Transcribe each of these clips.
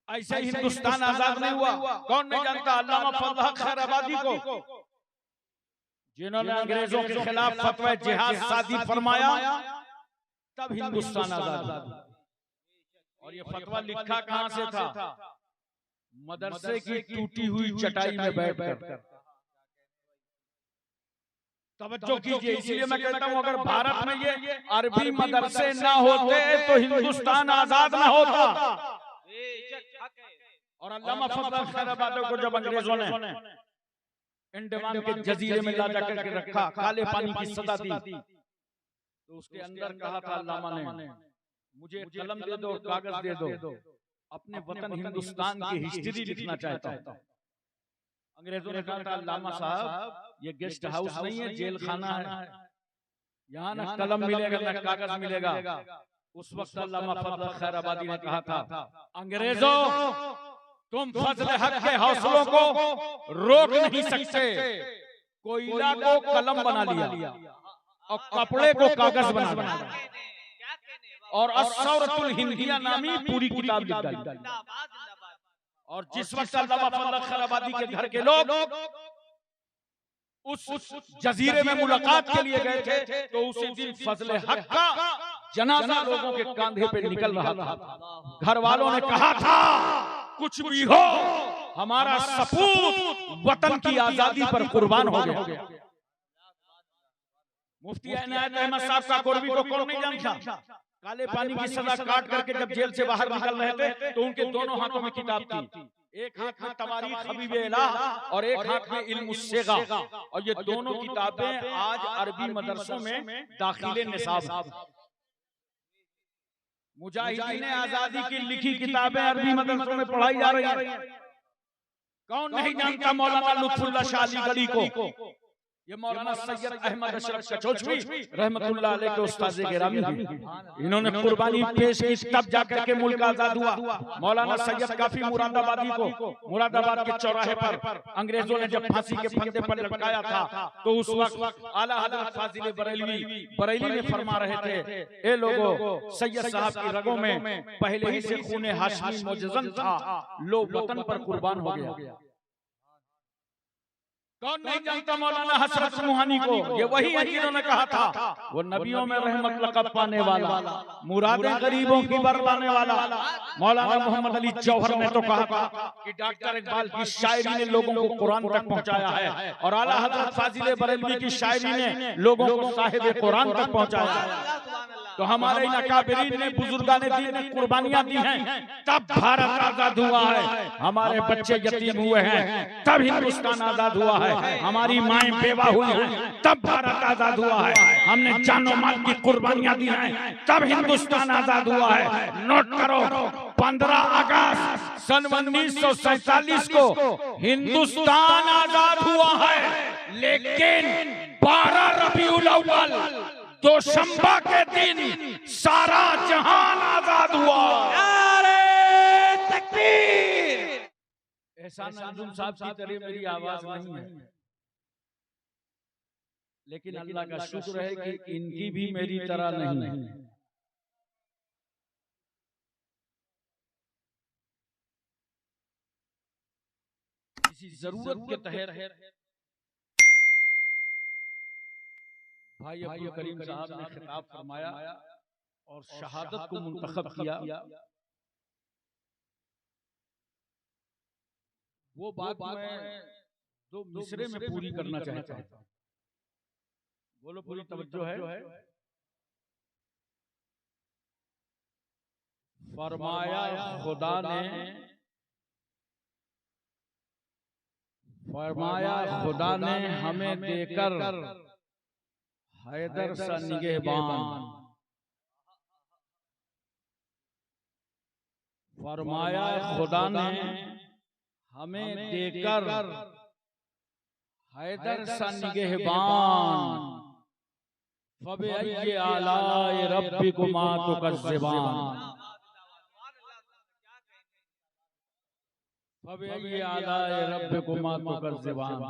ऐसे ही हिंदुस्तान आजाद नहीं हुआ। कौन नहीं जानता अल्लामा फजल हक खैराबादी को, जिन्होंने अंग्रेजों के खिलाफ फतवा जिहाद सादी फरमाया, तब हिंदुस्तान आजाद हुआ। और ये फतवा लिखा कहां से था? मदरसे की टूटी हुई चटाई में बैठकर। तवज्जो कीजिए, इसलिए मैं कहता हूं अगर भारत में ये अरबी मदरसे ना होते तो हिंदुस्तान आजाद ना होता। और अल्लामा फजल हक खैराबादी को जब अंग्रेजों ने अंडमान के जजीरे में ला जाकर के रखा, काले पानी की सजा दी, तो उसके अंदर कहा था अल्लामा ने, मुझे कलम दे दो, कागज दे दो, अपने वतन हिंदुस्तान की हिस्ट्री लिखना चाहता हूं। अंग्रेजों ने कहा था अल्लामा साहब ये गेस्ट हाउस नहीं है, जेल खाना है, यहाँ ना कलम मिलेगा ना कागज मिलेगा। उस वक्त अल्लामा फजल हक खैराबादी ने कहा था, अंग्रेजों तुम फजल हक के हौसलों को रोक नहीं सकते। कोयला को कलम बना लिया और कपड़े को कागज बना लिया और अस्सौरतुल हिंदिया नामी पूरी किताब लिख डाली। और जिस वक्त अल्लामा फजल हक खैराबादी के घर के लोग उस जजीरे में मुलाकात के लिए गए थे, तो उसी दिन फजल हक का जनाजा लोगों के कंधे पे निकल रहा था। घर वालों ने कहा था कुछ भी हो हमारा सपूत वतन की आजादी पर कुर्बान हो गया। मुफ्ती इनायत अहमद साहब का कुर्बी को कौन नहीं जानता? काले पानी की सजा काट करके जब जेल से बाहर निकल रहे थे तो उनके दोनों हाथों में किताब थी, एक हाथ में तवारीख हबीब इलाह और एक हाथ में इल्म उस्सेगा। और ये दोनों किताबें आज अरबी मदरसों में दाखिले निसाब। मुजाहिदीन आजादी की लिखी किताबें अरबी मदरसों में पढ़ाई जा रही हैं। कौन नहीं जानता मौलाना लुत्फुल्लाह शाह अलीगढ़ी को? ये मौलाना सैयद अहमद अशरफ कचौचवी रहमतुल्लाह अलैह के उस्ताद गिरामी हैं। इन्होंने कुर्बानी पेश की तब जाकर के मुल्क आजाद हुआ। मौलाना सैयद काफी मुरादाबादी को मुरादाबाद के चौराहे पर अंग्रेजों ने जब फांसी के फंदे पर लटकाया था, तो उस वक्त आला हजरत फाजिल बरेली ने फरमा रहे थे, ए लोगों सैयद साहब की रगों में पहले ही से खून हाशमी मुजज़्ज़म था, लो वतन पर कुर्बान हो गया। कौन नहीं जानता मौलाना हसरत मुहानी को? ये वही है जिन्होंने कहा था वो नबियों में रहमत लक़ब पाने वाला, मुरादें गरीबों की बरलाने वाला। मौलाना मोहम्मद अली जौहर ने तो कहा था कि डॉक्टर इकबाल की शायरी ने लोगों को कुरान तक पहुंचाया है, और आला हजरत फाजिल बरेलवी की शायरी ने लोगों को साहिब कुरान तक पहुंचाया है। तो हमारे अकाबिरीन ने बुजुर्गान दीन ने कुर्बानियां दी हैं, तब भारत आजाद हुआ है। हमारे बच्चे यतीम हुए हैं, तब हिंदुस्तान आजाद हुआ है। हमारी माएं बेवा हुई हैं, तब भारत आजाद हुआ है। हमने जानो माल की कुर्बानियां दी हैं, तब हिंदुस्तान आजाद हुआ है। नोट करो, 15 अगस्त सन 1947 को हिंदुस्तान आजाद हुआ है, लेकिन 12 रबीउल अव्वल दोशंबा के दिन सारा जहान आजाद हुआ। नारे तकबीर। एहसान अंजुम साहब की तरह मेरी आवाज नहीं है, लेकिन अल्लाह का शुक्र है कि इनकी भी मेरी तरह नहीं है। किसी जरूरत के तहत भाई अब्दुल करीम साहब ने खिताब फरमाया और शहादत को मुंतखब किया। वो बात मैं 2 मिसरे में पूरी करना चाहता हूं। बोलो, पूरी तवज्जो है। फरमाया खुदा ने हमें देकर हैदर सा निगहबान, फरमाया खुदा ने हमें देकर हैदर सा निगहबान, फबिअय्यि आलाए रब्बिकुमा तुकज़्ज़िबान, फबिअय्यि आलाए रब्बिकुमा तुकज़्ज़िबान।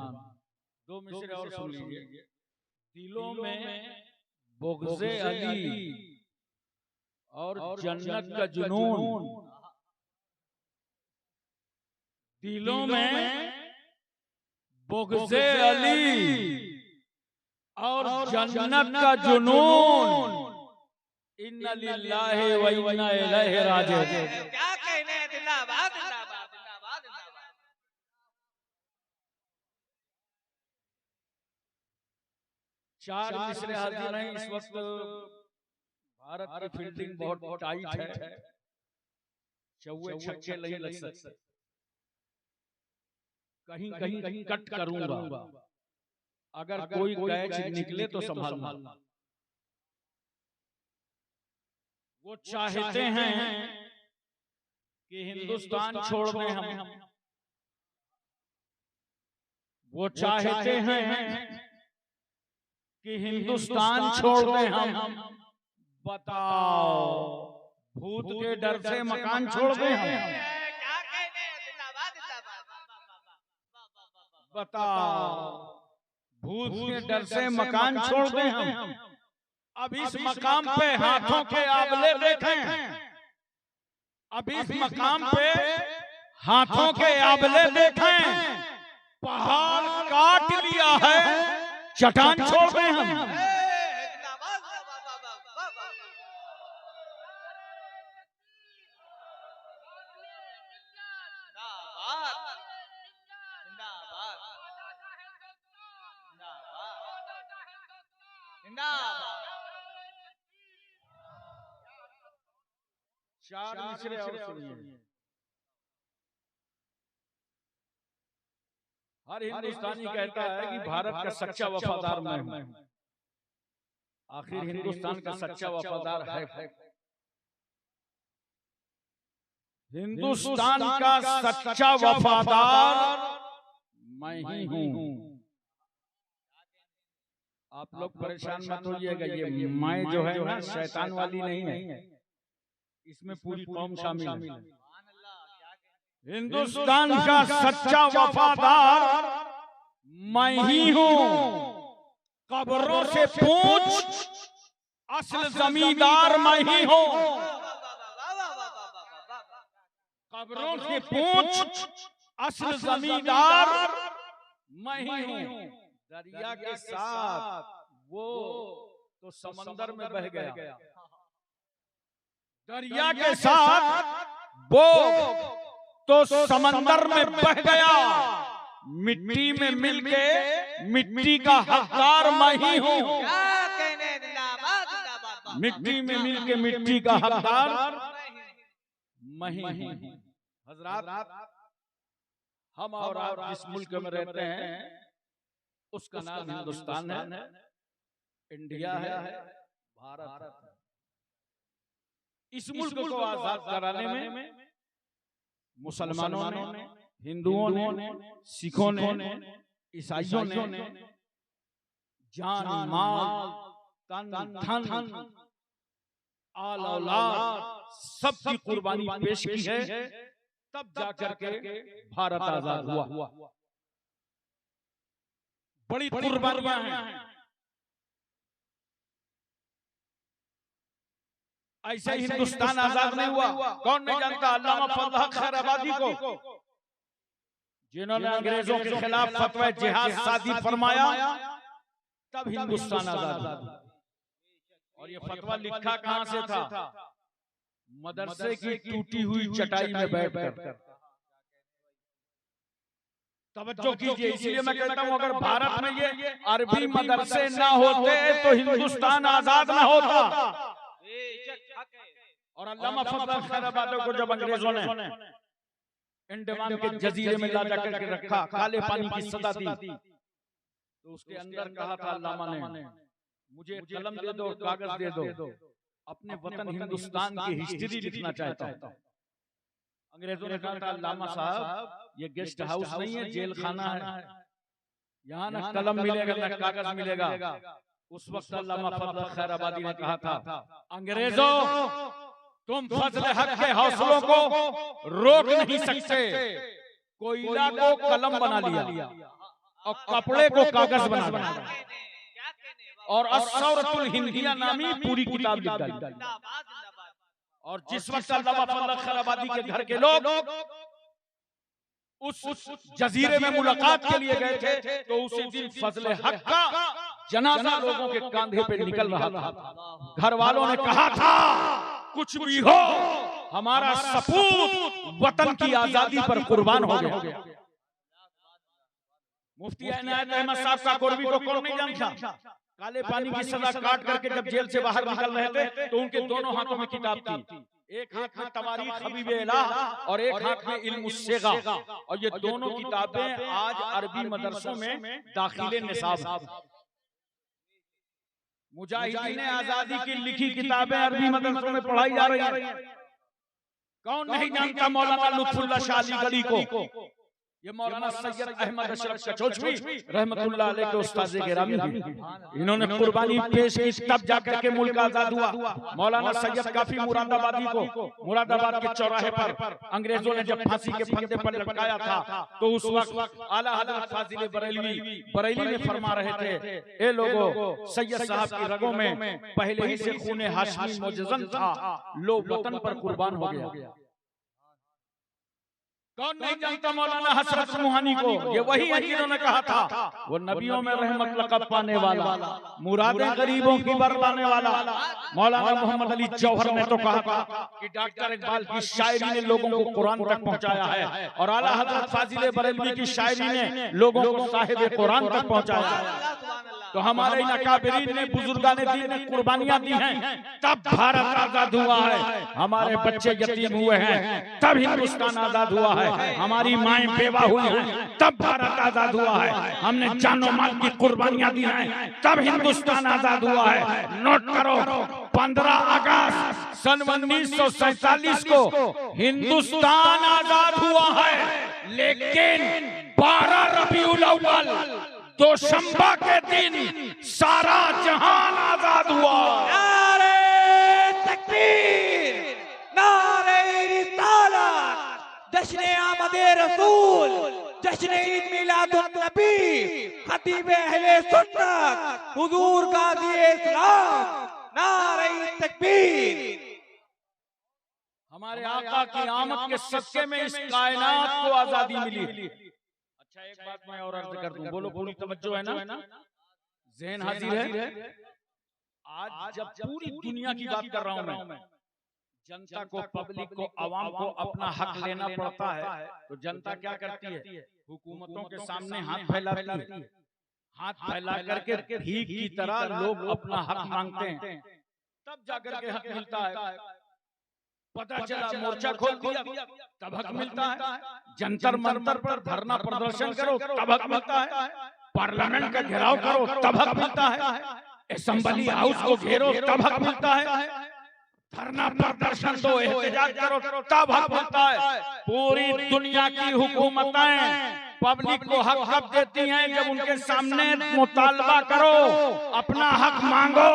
2 मिसरे और सुन लीजिए। दिलों में बुग़्ज़े अली और जन्नत का जुनून, दिलों में बुग़्ज़े अली और जन्नत का जुनून, इन्ना लिल्लाहि व इन्ना इलैहि राजिऊन। क्या कहने, जिंदाबाद जिंदाबाद जिंदाबाद जिंदाबाद। चार मिसरे हाजिर हैं। इस वक्त भारत की फील्डिंग बहुत टाइट है, चौवे छक्के नहीं लग सकते। कहीं कहीं कट करूंगा, अगर कोई कैच निकले तो संभालना। वो चाहते हैं कि हिंदुस्तान छोड़ दें हम, वो चाहते हैं कि हिंदुस्तान छोड़ दें हम। बताओ, भूत के डर से मकान छोड़ दें हम? क्या कहने, जिंदाबाद जिंदाबाद। बताओ, भूत के डर से मकान छोड़ दें हम? अब इस मकाम पे हाथों के आबले देखें, अब इस मकाम पे हाथों के आबले देखें। पहाड़ काट लिया है, चट्टान छोड़ दें हम? चार मिसरे और सुनिए। हर हिंदुस्तानी कहता है कि भारत का सच्चा वफादार मैं हूं। आखिर हिंदुस्तान का सच्चा वफादार है? हिंदुस्तान का सच्चा वफादार मैं ही हूं। आप लोग परेशान मत होइएगा, ये मैं जो है ना शैतान वाली नहीं है, इसमें पूरी कौम शामिल है। हिंदुस्तान का सच्चा वफादार मैं ही हूं। कब्रों से पूछ, असल जमींदार मैं ही हूं। कब्रों से पूछ, असल जमींदार मैं ही हूं। दरिया के साथ वो तो समंदर में बह गया, दरिया के साथ वो तो समंदर में बह गया। मिट्टी में मिलके मिट्टी का हकदार मैं ही हूं। क्या कहने, जिंदाबाद जिंदाबाद। मिट्टी में मिलके मिट्टी का हकदार मैं ही हूं। हजरात, हम और आप जिस मुल्क में रहते हैं उसका नाम हिंदुस्तान है, इंडिया है, भारत है। इस मुल्क को आजाद कराने में मुसलमानों ने, हिंदुओं ने, सिखों ने, ईसाइयों ने जान, माल, तन, धन, आल औलाद सबकी कुर्बानी पेश की है, तब जाकर के भारत आजाद हुआ। बड़ी कुर्बानियां हैं। ऐसे हिंदुस्तान आजाद नहीं हुआ। कौन नहीं जानता अल्लामा फजल हक खैराबादी को, जिन्होंने अंग्रेजों के खिलाफ फतवा जिहाद सादी फरमाया, तब हिंदुस्तान आजाद हुआ। और ये फतवा लिखा कहां से था? मदरसे की टूटी हुई चटाई में बैठकर। तवज्जो कीजिए, इसलिए मैं कहता हूं अगर भारत में ये अरबी मदरसे ना होते तो हिंदुस्तान आजाद ना होता। और अल्लामा फजल हक खैराबादी को जब अंग्रेजों ने अंडमान के जजीरे में ला जाकर के रखा, काले पानी की सजा दी, तो उसके अंदर कहा था अल्लामा ने, मुझे कलम दे दो, कागज दे दो, अपने वतन हिंदुस्तान की हिस्ट्री लिखना चाहता हूं। अंग्रेजों ने कहा था अल्लामा साहब ये गेस्ट हाउस नहीं है, जेल खाना है, यहाँ ना कलम मिलेगा ना कागज मिलेगा। उस वक्त अल्लामा फजल हक खैराबादी ने कहा था, अंग्रेजों तुम फजल हक के हौसलों को रोक नहीं सकते। कोयला को कलम बना लिया और कपड़े को कागज बना दिया, और अस्सौरतुल हिंदिया नामी पूरी किताब लिख डाली। और जिस वक्त अल्लामा फजल हक खैराबादी के घर के लोग उस जजीरे में मुलाकात के लिए गए थे, तो उसी दिन फजले हक का जनाजा लोगों के कांधे पे निकल रहा था। घर वालों ने कहा था कुछ भी हो हमारा सपूत वतन की आजादी पर कुर्बान हो गया। मुफ्ती इनायत अहमद साहब का कोरबी को कौन नहीं जानता? काले पानी की सजा काट करके जब जेल से बाहर निकल रहे थे तो उनके दोनों हाथों में किताब थी, एक हाथ में तवारीख हबीब इलाह और एक हाथ में इल्म उस्सेगा, और ये दोनों किताबें आज अरबी मदरसों में दाखिले निसाब हैं। मुजाहिदीन आजादी की लिखी किताबें अरबी मदरसों में पढ़ाई जा रही हैं। कौन नहीं जानता मौलाना लुत्फुल्लाह शाह अली गढ़ी को? ये मौलाना सैयद अहमद अशरफ कचौचवी रहमतुल्लाह अलैह के उस्ताद गिरामी हैं। इन्होंने कुर्बानी पेश की तब जाकर के मुल्क आजाद हुआ। मौलाना सैयद काफी मुरादाबादी को मुरादाबाद के चौराहे पर अंग्रेजों ने जब फांसी के फंदे पर लटकाया था, तो उस वक्त आला हजरत फाजिल बरेली ने फरमा रहे थे, ए लोगों, सैयद साहब की रगों में पहले ही से खून हाशमी मौजूद था, लो वतन पर कुर्बान हो गया। कौन नहीं जानता मौलाना हसरत मुहानी को? ये वही है जिन्होंने कहा था वो नबियों में रहमत लक़ब पाने वाला, मुरादें गरीबों की बरलाने वाला। मौलाना मोहम्मद अली जौहर ने तो कहा था कि डॉक्टर इकबाल की शायरी ने लोगों को कुरान तक पहुंचाया है, और आला हजरत फाजिल बरेलवी की शायरी ने लोगों को साहिब कुरान तक पहुंचाया है। तो हमारे अकाबिरीन ने, बुजुर्गाने दीन ने कुर्बानियां दी हैं, तब भारत आजाद हुआ है। हमारे बच्चे यतीम हुए हैं, तब हिंदुस्तान आजाद हुआ है। हमारी माएं बेवा हुई हैं, तब भारत आजाद हुआ है। हमने जानो माल की कुर्बानियां दी हैं, तब हिंदुस्तान आजाद हुआ है। नोट करो, 15 अगस्त सन 1947 को हिंदुस्तान आजाद हुआ है, लेकिन 12 रबीउल अव्वल दोशंबा के दिन सारा जहान आजाद हुआ। नारे तकबीर, नारे रिसालत, जश्न आमदे रसूल, जश्न ईद मिलादुन नबी, खतीब अहले सुन्नत, हुजूर गाज़ी इस्लाम, नारे तकबीर। हमारे आका की आमद के सदके में इस कायनात को आजादी मिली। अच्छा, एक बात मैं और अर्ज कर दूं, बोलो, पूरी तवज्जो है ना? ज़हन हाजिर है? आज जब पूरी दुनिया की बात कर रहा हूं मैं, जनता को, पब्लिक को, आवाम को अपना हक लेना पड़ता है, तो जनता क्या करती है? हुकूमतों के सामने हाथ फैलाती है। हाथ फैला करके भीख की तरह लोग अपना हक मांगते हैं, तब जाकर के हक मिलता है। पता चला मोर्चा खोल दिया, तब हक मिलता है। जंतर मंतर पर धरना प्रदर्शन करो, तब हक मिलता है। पार्लियामेंट का घेराव करो, तब हक मिलता है। असेंबली हाउस को घेरो, तब हक मिलता है। धरना प्रदर्शन तो एहतजाज करो, तब हक मिलता है। पूरी दुनिया की हुकूमतें पब्लिक को हक कब देती हैं? जब उनके सामने मुतालबा करो, अपना हक मांगो।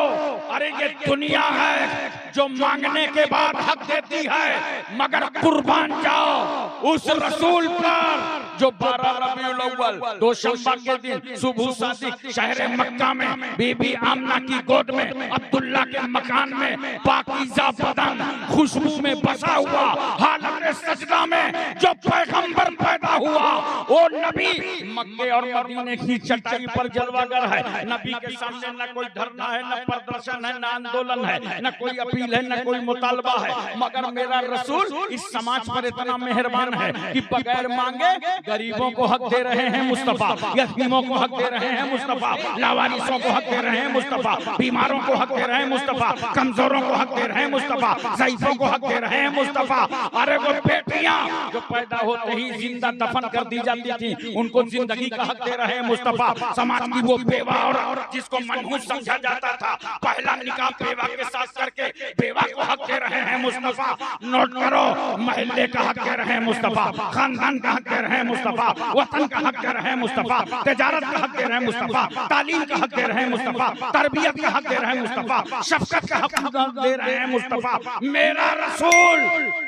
अरे ये दुनिया है जो मांगने के बाद हक देती है, मगर कुर्बान जाओ उस रसूल पर जो 12 रबीउल अव्वल दोशंबा के दिन सुबह सादिक शहर मक्का में बीबी आमना की गोद में अब्दुल्ला के मकान में पाकीज़ा बदन खुशबू में बसा हुआ हालत सजदा में जो पैगंबर पैदा हुआ, वो नबी मक्के और मदीने की चटाई पर जलवागर है। नबी के सामने न कोई धरना है, न प्रदर्शन है, न आंदोलन है, न कोई अपील है, न कोई मुतालबा है, मगर मेरा रसूल इस समाज पर इतना मेहरबान है कि बगैर मांगे गरीबों को हक दे रहे हैं मुस्तफा, यतीमों को हक दे रहे हैं मुस्तफा, लावारिसों को हक दे रहे हैं मुस्तफा, बीमारों को हक दे रहे हैं मुस्तफा, कमजोरों को हक दे रहे हैं मुस्तफा, ज़ईफों को हक दे रहे हैं मुस्तफा। अरे वो बेटियां जो पैदा होते ही जिंदा दफन कर दी जाती थी, उनको जिंदगी का हक दे रहे हैं मुस्तफा। समाज की वो बेवा और जिसको मनहूस समझा जाता था, पहला निकाह बेवा के साथ करके बेवा को हक दे रहे हैं मुस्तफा। नोट करो, महल्ले का हक दे रहे हैं मुस्तफा, खानदान का हक दे रहे हैं मुस्तफा, वतन का हक दे रहे हैं मुस्तफा, तिजारत का हक दे रहे हैं मुस्तफा, तालीम का हक दे रहे हैं मुस्तफा, तरबियत का हक दे रहे हैं मुस्तफा, शफकत का हक दे रहे हैं मुस्तफा। मेरा रसूल,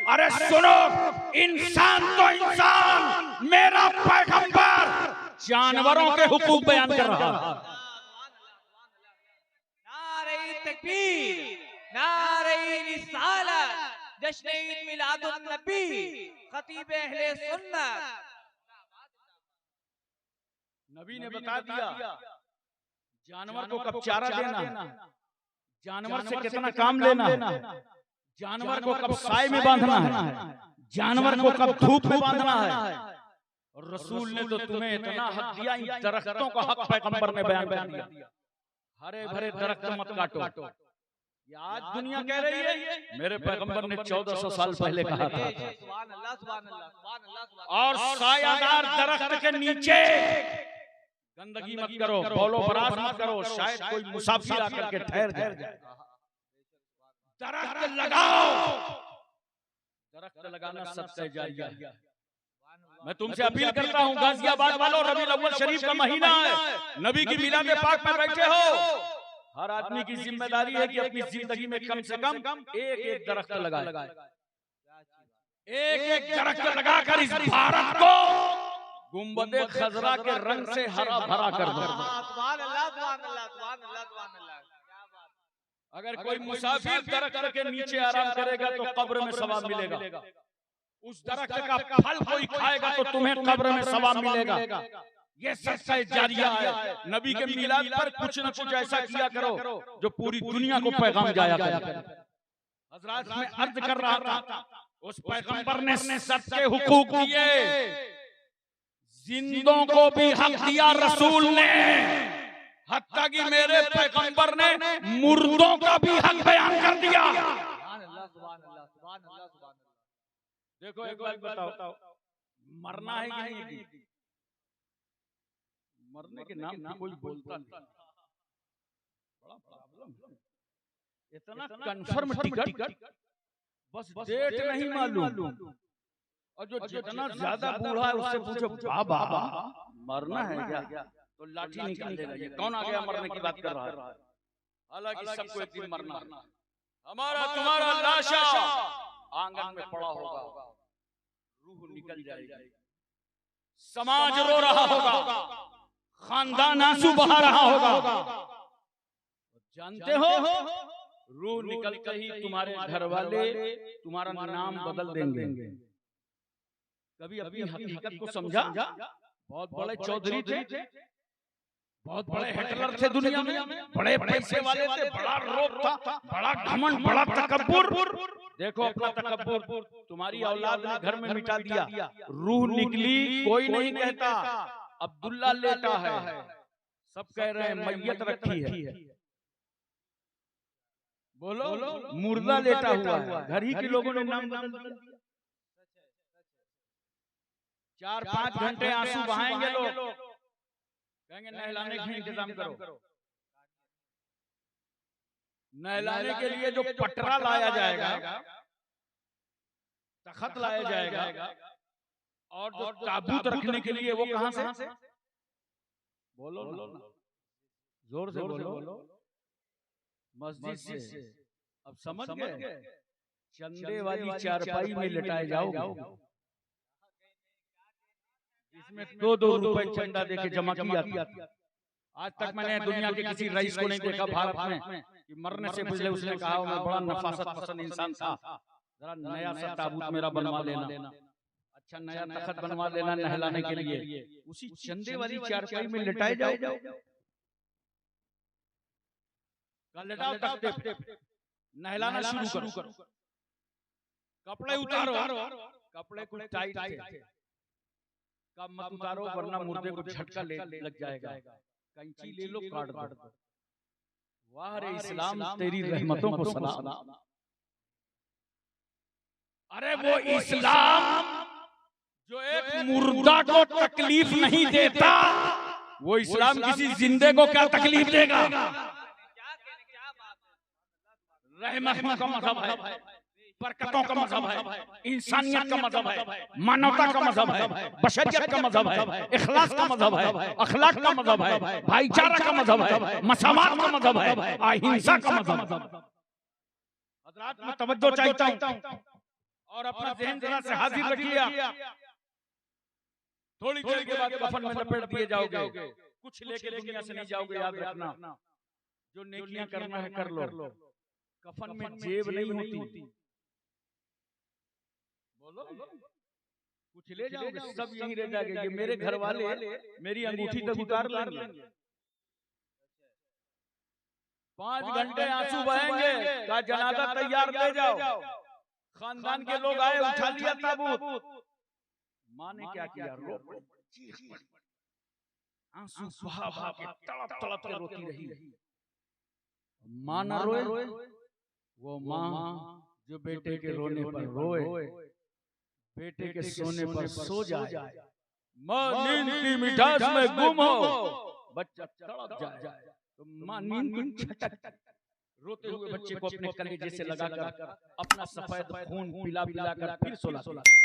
अरे सुनो, इंसान तो इंसान, मेरा पैगंबर जानवरों के हुकूक बयान कर रहा है। नारे तकबीर, नारे रिसालत, जश्न ईद मिलादुन नबी, खतीब अहले सुन्नत, नबी ने बता दिया जानवर को कब चारा देना, जानवर से कितना काम लेना है, जानवर को कब साए में बांधना है, जानवर को कब धूप में बांधना है। और रसूल ने तो तुम्हें इतना हक दिया, इन दरख्तों का हक पैगंबर ने बयान कर दिया। हरे भरे दरख्त मत काटो। ये आज दुनिया कह रही है, मेरे पैगंबर ने 1400 साल पहले कहा था। और सायादार दरख्त के नीचे गंदगी मत करो, बोलो बरात मत करो, शायद कोई मुसाफिर आकर के ठहर जाए। दरख्त लगाओ, दरख्त लगाना सबसे जायज है। मैं तुमसे अपील करता हूँ गाजियाबाद वालों, रबीउल अव्वल शरीफ का महीना है, नबी की मिलाद पाक में बैठे हो, हर आदमी की जिम्मेदारी है कि अपनी जिंदगी में कम से कम एक एक दरख्त लगाए। एक एक दरख्त लगाकर इस भारत को गुंबदे खजरा के रंग से हरा भरा कर दो। अगर कोई मुसाफिर दरख्त के नीचे आराम करेगा तो कब्र में सवाब मिलेगा। उस दरख्त का फल कोई खाएगा तो तुम्हें कब्र में सवाब मिलेगा। ये सच्चा जारिया है। नबी के मिलाद पर कुछ न कुछ ऐसा किया करो जो पूरी दुनिया को पैगाम जाया करे। हजरात मैं अर्ज कर रहा था, उस पैगंबर ने सबके हुकूक दिए, जिंदों को भी हक दिया रसूल ने, हत्ता कि मेरे पैगंबर ने मुर्दों का भी हक बयान कर दिया। देखो एक बात बताओ, मरना है कि नहीं? मरने के नाम पे कोई बोलता नहीं, बड़ा प्रॉब्लम। इतना कंफर्म टिकट, बस डेट नहीं मालूम। और जो जितना ज्यादा बूढ़ा है उससे पूछो बाबा मरना है क्या, तो लाठी निकाल देगा, ये कौन आ गया मरने की बात कर रहा है। हालांकि सबको एक दिन मरना है। हमारा तुम्हारा लाशा आंगन में पड़ा होगा, रूह निकल जाएगी, समाज रो रहा होगा, खानदान आंसू बहा रहा होगा। जानते हो रूह निकलते ही तुम्हारे घर वाले तुम्हारा नाम बदल देंगे। कभी अपनी हकीकत को समझा? बहुत बड़े चौधरी थे, बहुत बड़े हिटलर थे दुनिया में, बड़े पैसे वाले थे, बड़ा रोब था, बड़ा घमंड, बड़ा तकब्बुर। देखो अपना तकब्बुर तुम्हारी औलाद ने घर में मिटा दिया। रूह निकली, कोई नहीं कहता अब्दुल्ला लेटा है, सब कह रहे हैं मैयत रखी है। बोलो मुर्दा लेटा हुआ है, घर ही के लोगों ने नाम बदल दिया। 4-5 घंटे आंसू बहाएंगे लोग, कहेंगे नहलाने का इंतजाम करो। नहलाने के लिए जो पटरा लाया जाएगा, तखत लाया जाएगा, और जो ताबूत रखने के लिए वो कहां से? बोलो जोर से बोलो। मस्जिद से। अब समझ गए, चंदे वाली चारपाई में लिटाए जाओगे, इसमें 2-2 रुपए चंदा देके जमा किया था। आज तक मैंने दुनिया के किसी रईस को नहीं देखा भारत में कि मरने से पहले उसने कहा मैं बड़ा नफासत पसंद इंसान था, जरा नया सा ताबूत मेरा बनवा लेना, अच्छा नया तखत बनवा लेना नहलाने के लिए। उसी चंदे वाली चारपाई में लिटाए जाओ। लेटाओ तख्ते, नहलाना शुरू करो, कपड़े उतारो, कपड़े कुछ टाइट थे, कब मत उतारो वरना मुर्दे को झटका लग जाएगा, कैंची ले लो काट दो। वाह रे इस्लाम तेरी रहमतों को सलाम। अरे वो इस्लाम जो एक मुर्दा को तकलीफ नहीं देता, वो इस्लाम किसी जिंदे को क्या तकलीफ देगा? रहमत का मजहब है, बरकतों का मजहब है, इंसानियत का मजहब है, मानवता का मजहब है, बशरियत का मजहब है, इखलास का मजहब है, अखलाक का मजहब है, भाईचारा का मजहब है, मसावात का मजहब है, अहिंसा का मजहब है। हजरात मैं तवज्जो चाहता हूं और अपना ज़हन जरा से हाजिर रखिए। थोड़ी देर के बाद कफन में लपेट दिए जाओगे, कुछ लेके दुनिया से नहीं जाओगे। याद रखना, जो नेकियां करना है कर लो, कफन में जेब नहीं होती। बोलो कुछ ले जाओगे? सब यहीं रह जाएंगे। ये मेरे घर वाले मेरी अंगूठी तक उतार लेंगे। 5 घंटे आंसू बहेंगे। का जनाजा तैयार ले जाओ। खानदान के लोग आए, उठा लिया ताबूत। माँ ने क्या किया? रो पड़ी, आंसू बहा बहा के तड़प तड़प के रोती रही। माँ ना रोए, वो माँ जो बेटे के रोने पर रोए, बेटे के सोने पर सो जाए, माँ नींद की मिठास में गुम हो, बच्चा तड़प जाए तो माँ नींद की छटक रोते हुए बच्चे को अपने कलेजे से लगाकर अपना सफेद खून पिला पिला कर फिर सुलाती।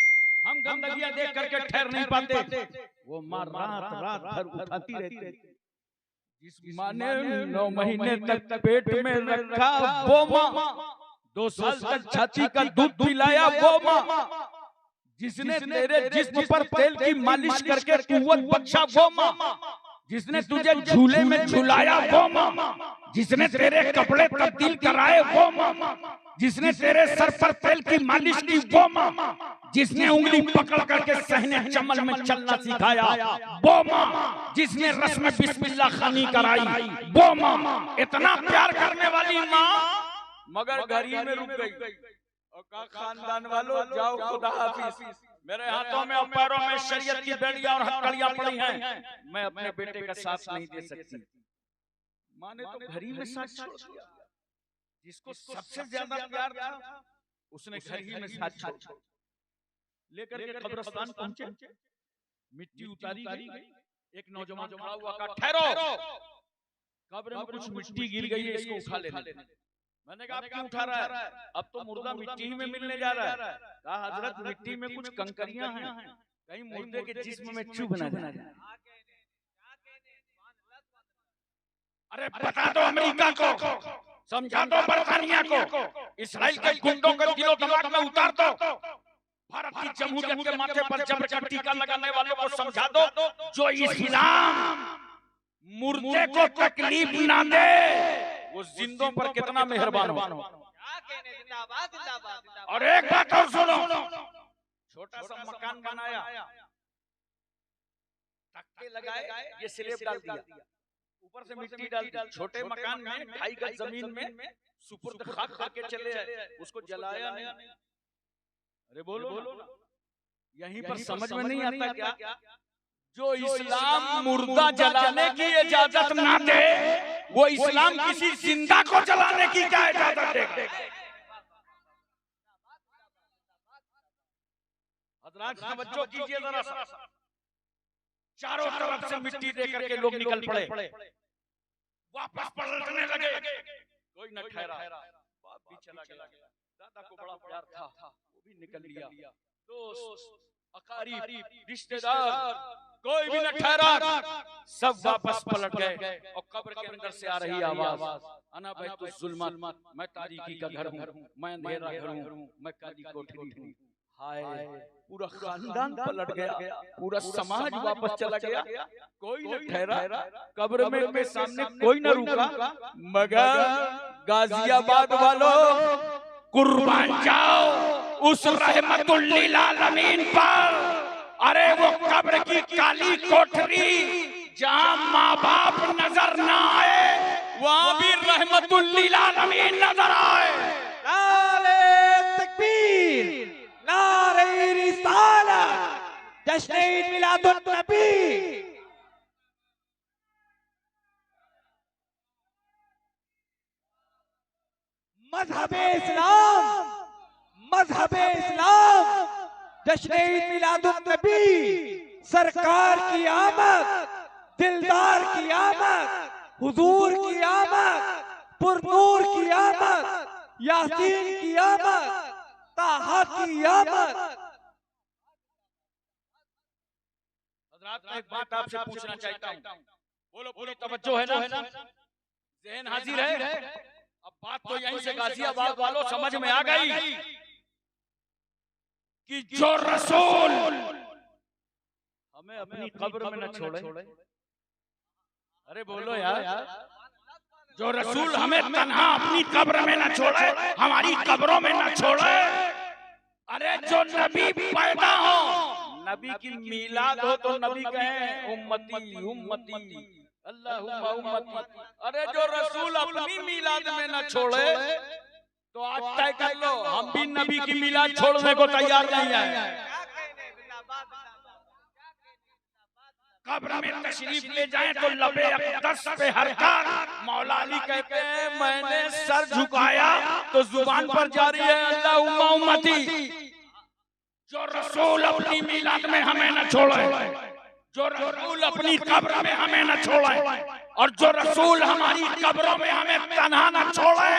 हम गंदगियां देख करके ठहर नहीं पाते। वो माँ रात रात भर उठाती रहती। जिस माँ ने 9 महीने तक पेट में रखा वो माँ, 2 साल तक छाती का दूध पिलाया वो माँ, जिसने तेरे जिस्म पर तेल की मालिश करके कुव्वत बख्शा वो माँ, जिसने तुझे झूले में झुलाया वो माँ, जिसने तेरे कपड़े तब्दील कराए वो माँ, जिसने तेरे सर पर तेल की मालिश की वो माँ, जिसने उंगली पकड़ करके सहने चमन में चलना सिखाया वो माँ, जिसने रस्म बिस्मिल्लाह खानी कराई वो माँ। इतना प्यार करने वाली माँ मगर घर ही में रुक गई। और कहा खानदान वालों जाओ खुदा हाफिज, मेरे हाथों में और पैरों में शरीयत की बेड़ियां और हथकड़ियां पड़ी हैं, मैं अपने बेटे का साथ नहीं दे सकती। माँ ने तो घर ही में साथ छोड़ दिया। जिसको सबसे ज्यादा प्यार था उसने घर ही में साथ छोड़ लेकर के कब्रिस्तान पहुंचे। मिट्टी उतारी गई। एक नौजवान खड़ा हुआ, कहा ठहरो, कब्र में कुछ मिट्टी गिर गई है, इसको उठा लेने। मैंने कहा आप क्यों उठा रहा है? अब तो मुर्दा मिट्टी ही में मिलने जा रहा है। कहा हजरत मिट्टी में कुछ कंकरियां हैं, कहीं मुर्दे के जिस्म में चुभ ना जाए। अरे बता दो अमेरिका को, समझा दो बरतानिया को, इस्राइल के गुंडों को दिलो दिमाग में उतार दो, भारत की जमहूरियत के माथे पर जबर का टीका लगाने वालों को समझा दो, जो इस्लाम मुर्दे को तकलीफ ना दे वो जिंदों पर कितना मेहरबान हो। और एक बात और सुनो, छोटा सा मकान बनाया, तख्ते लगाए, ये स्लैब डाल दिया, ऊपर से मिट्टी डाल दी। छोटे मकान में 2.5 गज जमीन में सुपुर्द खाक करके चले आए, उसको जलाया नहीं। अरे बोलो ना, यहीं पर समझ में नहीं आता क्या? जो इस्लाम मुर्दा जलाने की इजाजत ना दे वो इस्लाम किसी जिंदा को जलाने की क्या इजाजत देगा? हजरात तवज्जो कीजिए जरा सा। चारों तरफ से मिट्टी दे करके लोग निकल पड़े, वापस पलटने लगे, कोई न ठहरा। बाप भी चला गया, दादा को बड़ा प्यार था, वो भी निकल लिया। दोस्त, अकारीब, रिश्तेदार, कोई भी न ठहरा, सब वापस पलट गए। और कब्र के अंदर से आ रही आवाज, अना बैतुज़ ज़ुल्मत, मैं तारीकी का घर हूँ, मैं अंधेरा घर हूँ, मैं काली कोठरी हूँ। हाय, पूरा खानदान पलट गया, पूरा समाज वापस चला गया, कोई न ठहरा। कब्र में के सामने कोई न रुका, मगर गाजियाबाद वालों कुर्बान जाओ उस रहमतुल लिल आलमीन पर। अरे वो कब्र की काली कोठरी जहाँ माँ बाप नजर ना आए, वहाँ भी रहमतुल लिल आलमीन नजर आए। नारे तकबीर, नारे रिसालत, जश्न ईद मिलादुन नबी। मज़हबे इस्लाम, मज़हबे इस्लाम, जश्न ईद मिलादुन नबी, सरकार की आमद, दिलदार की आमद, हुजूर की आमद, पुरनूर की आमद, यासीन की आमद, ताहा की आमद। हज़रात, मैं एक बात आपसे पूछना चाहता हूँ, बोलो पूरी तवज्जो है ना? ज़हन हाजिर है? अब बात तो यहीं से गाजियाबाद वालों समझ में आ गई कि जो रसूल हमें अपनी कब्र में न छोड़े। अरे बोलो यार, जो रसूल हमें तन्हा अपनी कब्र में न छोड़े, हमारी कब्रों में न छोड़े। अरे जो नबी पैदा हो नबी की मीलाद हो तो नबी कहें उम्मती उम्मती अल्लाहुम्मा उम्मती। अरे जो रसूल अपनी मीलाद में न छोड़े तो आज तय कर लो हम भी नबी की मीलाद छोड़ने को तैयार नहीं है। क्या कहने जिंदाबाद जिंदाबाद, क्या कहने जिंदाबाद। कब्र में तशरीफ ले जाएं तो लबे अक़दस पे हरकत। मौला अली कहते हैं मैंने सर झुकाया तो जुबान पर जारी है अल्लाहुम्मा उम्मती। जो रसूल अपनी मीलाद में हमें न छोड़े, जो रसूल अपनी कब्र में हमें न छोड़े, और जो रसूल हमारी कब्रों में हमें तन्हा न छोड़े,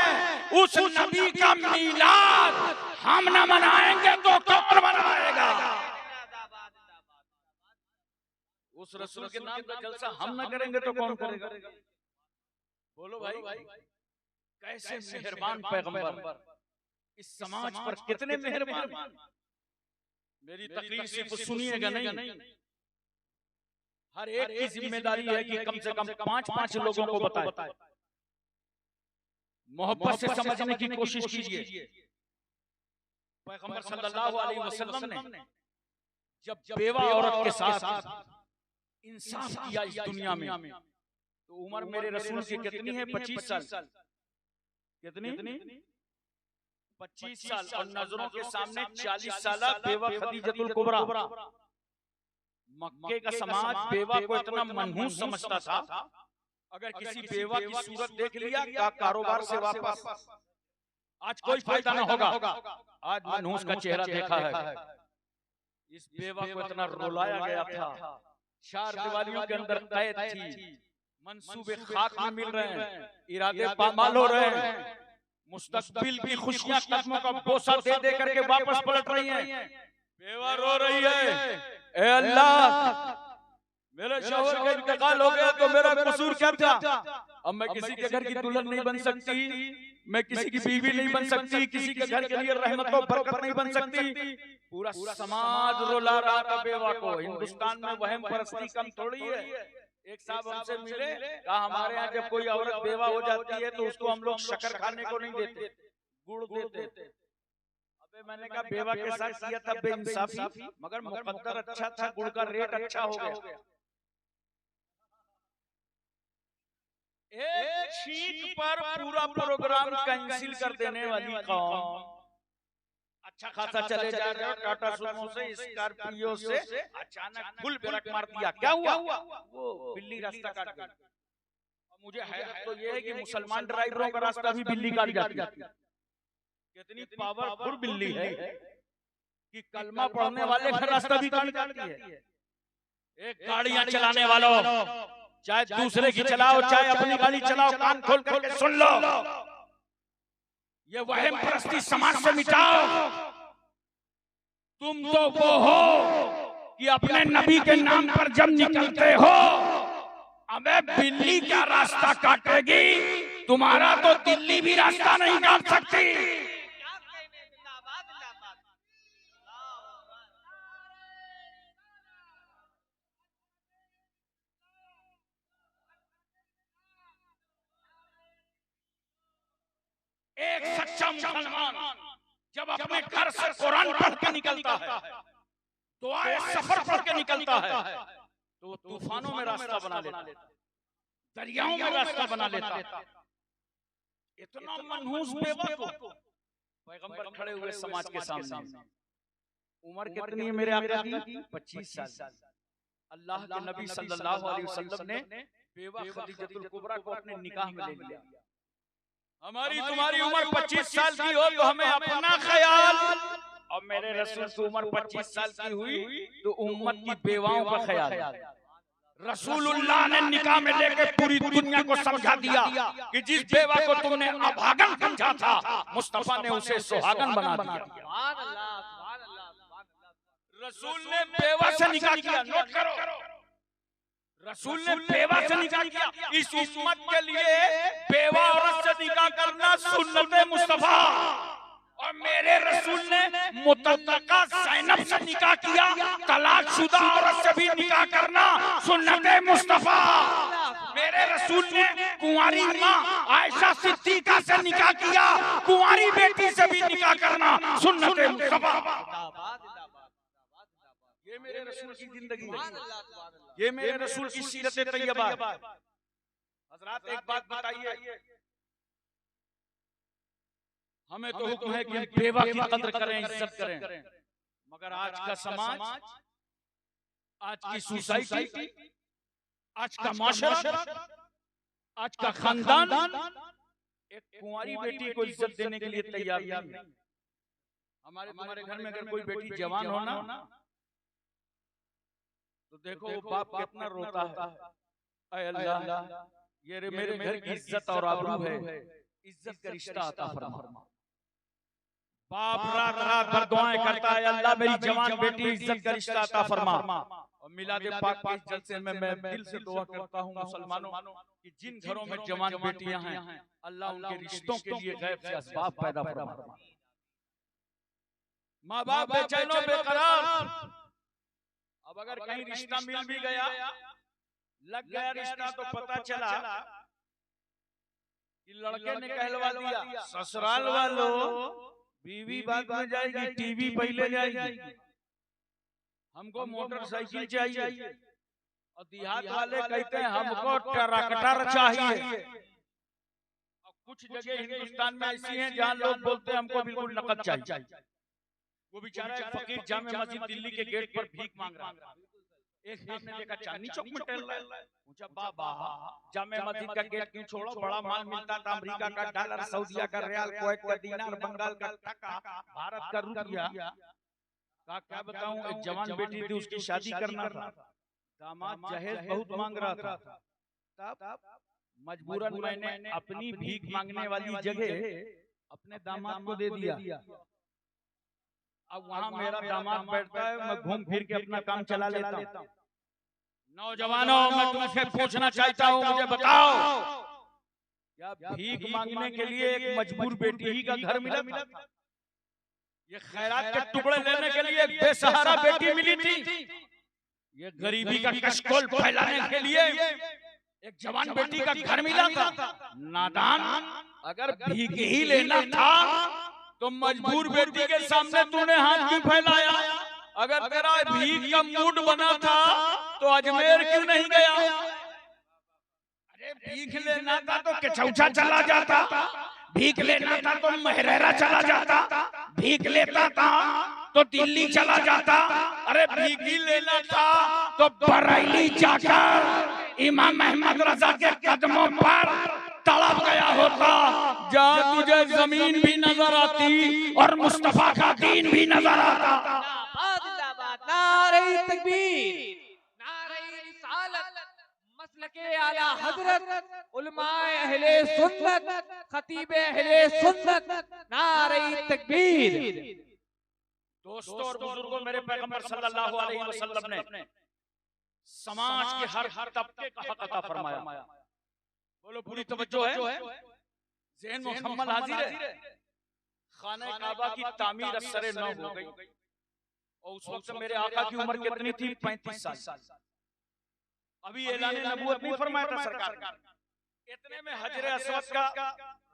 उस नबी का मीलाद हम न मनाएंगे तो कौन मनाएगा? जिंदाबाद जिंदाबाद। उस रसूल के नाम का जलसा हम न करेंगे तो कौन करेगा? बोलो भाई, कैसे मेहरबान पैगंबर, इस समाज पर कितने मेहरबान। मेरी तकरीर सिर्फ सुनिएगा नहीं, हर एक की जिम्मेदारी है कि कम से कम 5-5 लोगों को बताए, मोहब्बत से समझने की कोशिश कीजिए। पैगंबर सल्लल्लाहु अलैहि वसल्लम ने जब बेवा औरत के साथ इंसाफ किया इस दुनिया में, तो उम्र मेरे रसूल की कितनी है? 25 साल। कितनी? 25 साल। और नजरों के सामने 40 साल बेवा खदीजतुल कुबरा। मक्के का समाज बेवा को इतना मनहूस समझता था, अगर किसी बेवा की सूरत देख लिया का कारोबार से वापस, आज कोई फायदा न होगा। आज मनहूस का चेहरा देखा है। इस बेवा को इतना रुलाया गया था, 4 दीवारियों के अंदर कैद थी, मंसूबे खाक में मिल रहे हैं, इरादे पामाल हो रहे हैं, मुस्तकबिल की खुशियां कदमों का बोसा दे दे करके वापस पलट रही हैं। बेवा रो रही है, ए अल्लाह मेरे शौहर का इंतकाल हो गया तो मेरा कसूर क्या था? अब मैं किसी के घर की दुल्हन नहीं बन सकती, मैं किसी की बीवी नहीं बन सकती, किसी के घर के लिए रहमत और बरकत नहीं बन सकती। पूरा समाज रुला रहा था बेवा को। हिंदुस्तान में वहम परस्ती कम थोड़ी है। एक साहब हमसे मिले, कहा हमारे यहाँ जब कोई औरत बेवा हो जाती है तो उसको हम लोग शक्कर खाने को नहीं देते, गुड़ देते। अबे मैंने कहा बेवा के साथ किया था बेइंसाफी, मगर मुकद्दर अच्छा था, गुड़ का रेट अच्छा हो गया। एक छींक पर पूरा प्रोग्राम कैंसिल कर देने वाली कौम। अच्छा खासा चले जा रहे हो टाटा सुमो से, स्कॉर्पियो से, अचानक फुल ब्रेक मार दिया, क्या हुआ? वो बिल्ली रास्ता काट गई। मुझे हैरत तो ये है कि मुसलमान ड्राइवरों का रास्ता भी बिल्ली काट जाती है। कितनी पावरफुल बिल्ली है कि कलमा पढ़ने वाले का रास्ता भी काट जाती है। एक गाड़ियां चलाने वालों, चाहे दूसरे की चलाओ चाहे अपनी गाड़ी चलाओ, कान खोल करके सुन लो, ये वहम परस्ती समाज से मिटाओ। तुम तो वो हो कि अपने नबी के नाम पर जब निकलते हो, अबे बिल्ली क्या रास्ता काटेगी? तुम्हारा तो दिल्ली भी रास्ता नहीं काट सकती। क्या कहने जिंदाबाद जिंदाबाद। एक सच्चा मुसलमान जब अपने घर से कुरान पढ़ के निकलता है, दुआए सफर पढ़ के निकलता है, तो तूफानों में रास्ता बना लेता, दरियाओं में रास्ता बना लेता। इतना मनहूस बेवा को पैगंबर खड़े हुए समाज के सामने। उम्र कितनी है मेरे आका की? 25 साल। अल्लाह के नबी सल्लल्लाहु अलैहि वसल्लम ने बेवा खदीजतुल कुबरा को अपने निकाह में ले लिया। हमारी तुम्हारी उम्र 25 साल की हो तो हमें अपना ख्याल, और मेरे रसूल की उम्र 25 साल की हुई तो उम्मत की बेवाओं का ख्याल। रसूलुल्लाह ने निकाह में लेके पूरी दुनिया को समझा दिया कि जिस बेवा को तुमने अभागन समझा था, मुस्तफा ने उसे सुहागन बना दिया। सुभान अल्लाह सुभान अल्लाह सुभान अल्लाह। रसूल ने बेवा से निकाह किया, नोट करो, रसूल ने बेवा से निकाह किया। इस उम्मत के लिए बेवा औरत से निकाह करना सुन्नत मुस्तफा। और मेरे रसूल ने मुतल्लका ज़ैनब से निकाह किया, तलाकशुदा औरत से भी निकाह करना सुन्नत मुस्तफा। मेरे रसूल ने कुंवारी माँ आयशा सिद्दीका से निकाह किया, कुंवारी बेटी से भी निकाह करना सुन्नत मुस्तफा। जिंदाबाद जिंदाबाद जिंदाबाद। ये ये मेरे रसूल की जिंदगी सुभान है, अल्लाह, सुभान अल्लाह। ये मेरे रसूल की सीरत तैयबा है। हजरात एक बात बताइए, हमें तो हुक्म है कि बेवा की कदर करें, इज्जत करें, मगर आज का समाज, आज की सोसाइटी, आज का माशरा, आज का खानदान एक कुंवारी बेटी को इज्जत देने के लिए तैयार नहीं है। हमारे तुम्हारे घर में अगर कोई बेटी जवान हो ना, तो देखो वो बाप कितना रोता है, ऐ अल्लाह ये मेरे घर की इज्जत और आबरू है, इज्जत का रिश्ता अता फरमा। बाप रात रात भर दुआएं करता है, अल्लाह मेरी जवान बेटी इज्जत का रिश्ता अता फरमा। और मिलाद पाक के जलसे में मैं दिल से दुआ करता हूँ मुसलमानों कि जिन घरों में जवान बेटियां हैं, अल्लाह उनके रिश्तों के लिए गैब से असबाब पैदा फरमा। माँ बाप बेचैनो बेकरार, अब अगर कहीं रिश्ता मिल भी गया, लग गया रिश्ता, तो पता चला कि लड़के ने कहलवा दिया, ससुराल वालों बीवी बाद में जाएगी, टीवी पहले जाएगी, हमको मोटरसाइकिल चाहिए, और देहात वाले कहते हैं हमको ट्रैक्टर चाहिए। और कुछ जगह हिंदुस्तान में ऐसी हैं जहां लोग बोलते हैं हमको बिल्कुल नकद चाहिए। वो बेचारा एक फकीर जामे मस्जिद दिल्ली के गेट पर भीख मांग रहा था, एक सामने देखा चांदनी चौक में टहल रहा है, पूछा बाबा जामे मस्जिद का गेट क्यों छोड़ो, बड़ा माल मिलता था, अमेरिका का डॉलर, सऊदीया का रियाल, कुवैत का दीनार, बंगाल का टका, भारत का रुपया, क्या बताऊं, एक जवान बेटी थी उसकी शादी करना था, दामाद जहेज बहुत मांग रहा था, तब मजबूरन मैंने अपनी भीख मांगने वाली जगह अपने दामाद को दे दिया। अब वहां मेरा दामाद बैठता है, मैं घूम फिर के अपना काम चला लेता हूं। नौजवानों, मैं तुमसे पूछना चाहता हूं, मुझे बताओ क्या भीख मांगने के लिए एक मजबूर बेटी ही का घर मिला था? ये खैरात के टुकड़े लेने के लिए एक बेसहारा बेटी मिली थी? ये गरीबी का कशकोल फैलाने के लिए एक जवान बेटी का घर मिला था? नादान, अगर भीख ही लेना था तो मजबूर बेटी के सामने तूने हाथ क्यों फैलाया? अगर तेरा भीख का मूड बना था तो अजमेर क्यों नहीं गया? अरे भीख लेना था तो केचौछा चला जाता, भीख लेना था तो महरेरा चला जाता, भीख लेता था तो दिल्ली चला जाता, अरे भीख ही लेना था तो बरेली जाकर इमाम अहमद रजा के कदमों पर तड़प गया होता, जहाँ तुझे जमीन भी नजर आती और मुस्तफा का दीन भी नजर आता। नारे तकबीर, नारे रिसालत, मसलके आला हजरत, उलमाए अहले सुन्नत, खतीबे अहले सुन्नत, नारे तकबीर। दोस्तों और बुजुर्गों, मेरे पैगंबर सल्लल्लाहु अलैहि वसल्लम ने समाज के हर तबके का हक अता फरमाया। बोलो पूरी तवज्जो है, ज़हन मुकम्मल हाजिर है। खाने काबा की तामीर असरे 9 हो गई और उस वक्त मेरे आका की उम्र कितनी थी? 35 साल। अभी ऐलान नबूवत नहीं फरमाया था सरकार। इतने में हजरे अस्वद का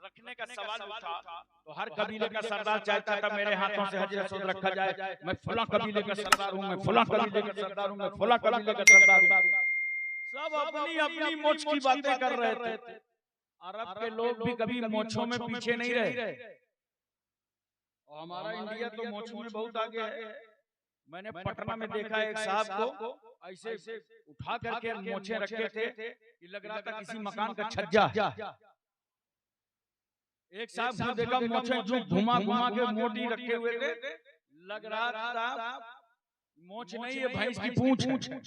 रखने का सवाल उठा, तो हर कबीले का सरदार चाहता था मेरे हाथों से हजरे अस्वद रखा जाए, मैं फलां कबीले का सरदार हूं, मैं फलां कबीले का सरदार हूं, मैं फलां कबीले का सरदार हूं। सब अपनी अपनी मोछ की बातें कर रहे थे। अरब के लोग भी कभी मोछों में पीछे नहीं रहे, और हमारा इंडिया तो मोछों में बहुत आगे है। मैंने पटना में देखा एक साहब को ऐसे उठा करके मोछें रखे थे कि लग रहा था किसी मकान का छज्जा। एक साहब को देखा मोछें जो घुमा घुमा के मोटी रखे हुए थे, लग रहा था मोछ नहीं है, भैंस की पूंछ है।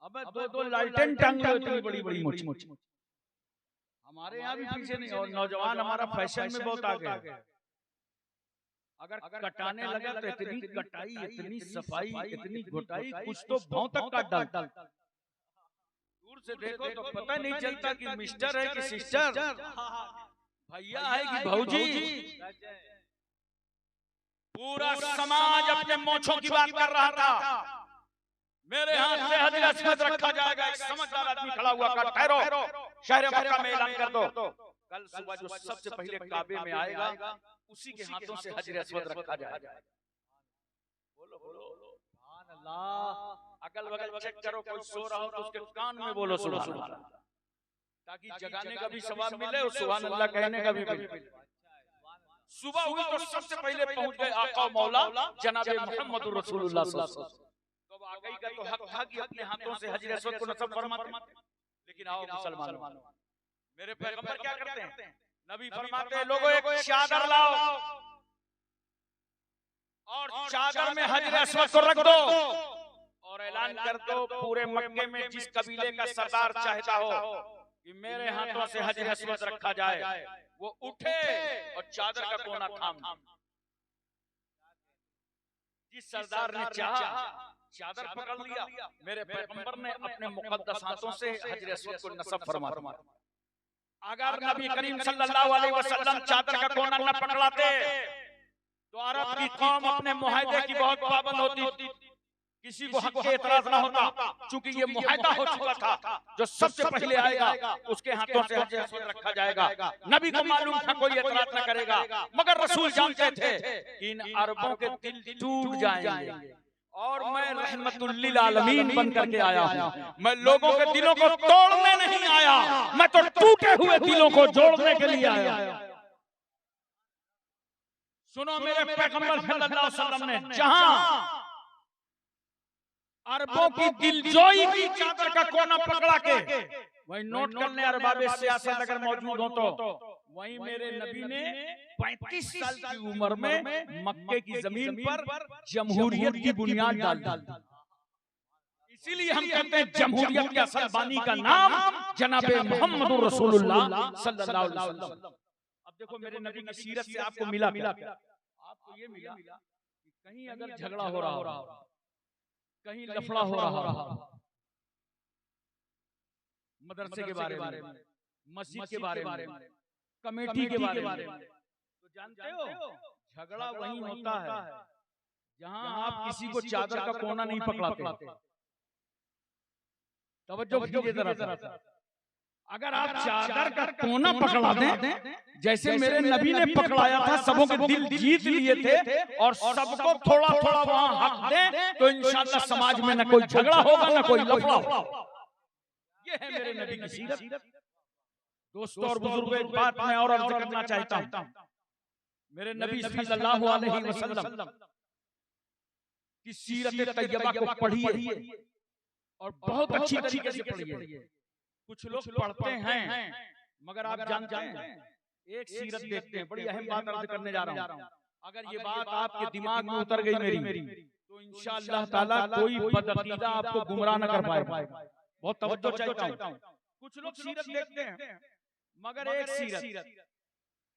अब दो लालटेन टांग इतनी बड़ी बड़ी मोछ। हमारे यहाँ भी पीछे नहीं, और नौजवान हमारा फैशन में बहुत आगे है। अगर कटाने लगा तो इतनी कटाई, इतनी सफाई, इतनी घुटाई, कुछ तो भाव तक काट डालता। दूर से देखो तो पता नहीं चलता कि मिस्टर है कि सिस्टर, भैया है कि भौजी। पूरा समाज अपने मोछों की बात कर रहा था। मेरे हाथ से हजरे अस्वद रखा जाएगा। एक समझदार आदमी खड़ा हुआ कहा, ठहरो, शहर मक्का में ऐलान कर दो, कल सुबह जो सबसे पहले काबे में आएगा उसी के हाथों से हजरे अस्वद रखा जाएगा। बोलो बोलो, अगल बगल चेक करो, कोई सो रहा हो तो उसके कान में बोलो सुभान अल्लाह, ताकि जगाने का भी सवाब मिले और सुभान अल्लाह कहने का भी मिले। सुबह हुई तो सबसे पहले पहुंच गए आका मौला जनाबे मोहम्मद रसूलुल्लाह सल्लल्लाहु अलैहि वसल्लम। तो आ गई का तो हक था कि अपने हाथों से हजर अस्वद को नसब फरमाते। लेकिन आओ मुसलमानों, मेरे पैगंबर क्या करते हैं? नबी फरमाते हैं लोगों एक चादर लाओ और चादर में हजर अस्वद को रख दो और ऐलान कर दो पूरे मक्के में जिस कबीले का सरदार चाहता हो कि मेरे हाथों से हजर अस्वद रखा जाए, वो उठे और चादर का कोना थाम। जिस सरदार ने चाहा चादर पकड़ लिया, मेरे पैगंबर ने अपने मुकद्दस हाथों से हजर अस्वद को नसब फरमा। अगर नबी करीम सल्लल्लाहु अलैहि वसल्लम चादर का कोना न पकड़ाते तो अरब की कौम अपने मुआहदे की बहुत पाबंद होती, किसी को हक के एतराज ना होता, क्योंकि ये मुआहदा हो चुका था। जो सबसे पहले आएगा उसके हाथों से हजर अस्वद रखा जाएगा। नबी को मालूम था कोई एतराज न करेगा, मगर रसूल जानते थे कि इन अरबों के दिल टूट जाएंगे और मैं रहमतुल लिल आलमीन बन करके आया हूँ। मैं लोगों के दिलों को तोड़ने नहीं आया, मैं तो टूटे हुए दिलों को जोड़ने के लिए आया। सुनो मेरे पैगंबर सल्लल्लाहु अलैहि वसल्लम ने जहां अरबों की दिलजोई की चादर का कोना पकड़ा के वही नोट करने अरबाबे सियासत अगर मौजूद हो तो वहीं मेरे नबी ने 35 साल की उम्र में मक्के की जमीन पर जमहूरियत की बुनियाद डाल दी। इसीलिए हम कहते हैं जमहूरियत के असल बानी का नाम जनाबे मोहम्मद रसूलुल्लाह सल्लल्लाहु अलैहि वसल्लम। अब देखो मेरे नबी की सीरत से आपको मिला क्या? आपको ये मिला कि कहीं अगर झगड़ा हो रहा हो, कहीं लफड़ा हो रहा हो, मदरसे के बारे में, मस्जिद के बारे में, कमेटी के बारे में, तो जानते हो झगड़ा वहीं होता है जहां आप किसी को चादर का कोना नहीं पकड़ाते। तवज्जो कीजिए जरा। अगर आप चादर का कोना पकड़ा दें, जैसे मेरे नबी ने पकड़ाया था, सबों के दिल जीत लिए थे और सबको थोड़ा थोड़ा वहां हक दें, तो इंशाअल्लाह समाज में न कोई झगड़ा होगा न कोई लफड़ा होगा। ये है मेरे नबी की सीरत। दोस्तों और बुजुर्गों, एक बात मैं और अर्ज करना चाहता हूं। मेरे नबी सल्लल्लाहु अलैहि वसल्लम की सीरत तैयबा को पढ़िए और बहुत अच्छी तरीके से पढ़िए। कुछ लोग पढ़ते हैं मगर आप जानते हैं एक सीरत देखते हैं। बड़ी अहम बात अर्ज करने जा रहा हूं। अगर ये बात आपके दिमाग में उतर गई मेरी, तो इंशाअल्लाह ताला कोई बदअकीदा आपको गुमराह न कर पाएगा। बहुत तवज्जो चाहता हूं। कुछ लोग सीरत देखते हैं मगर एक सीरत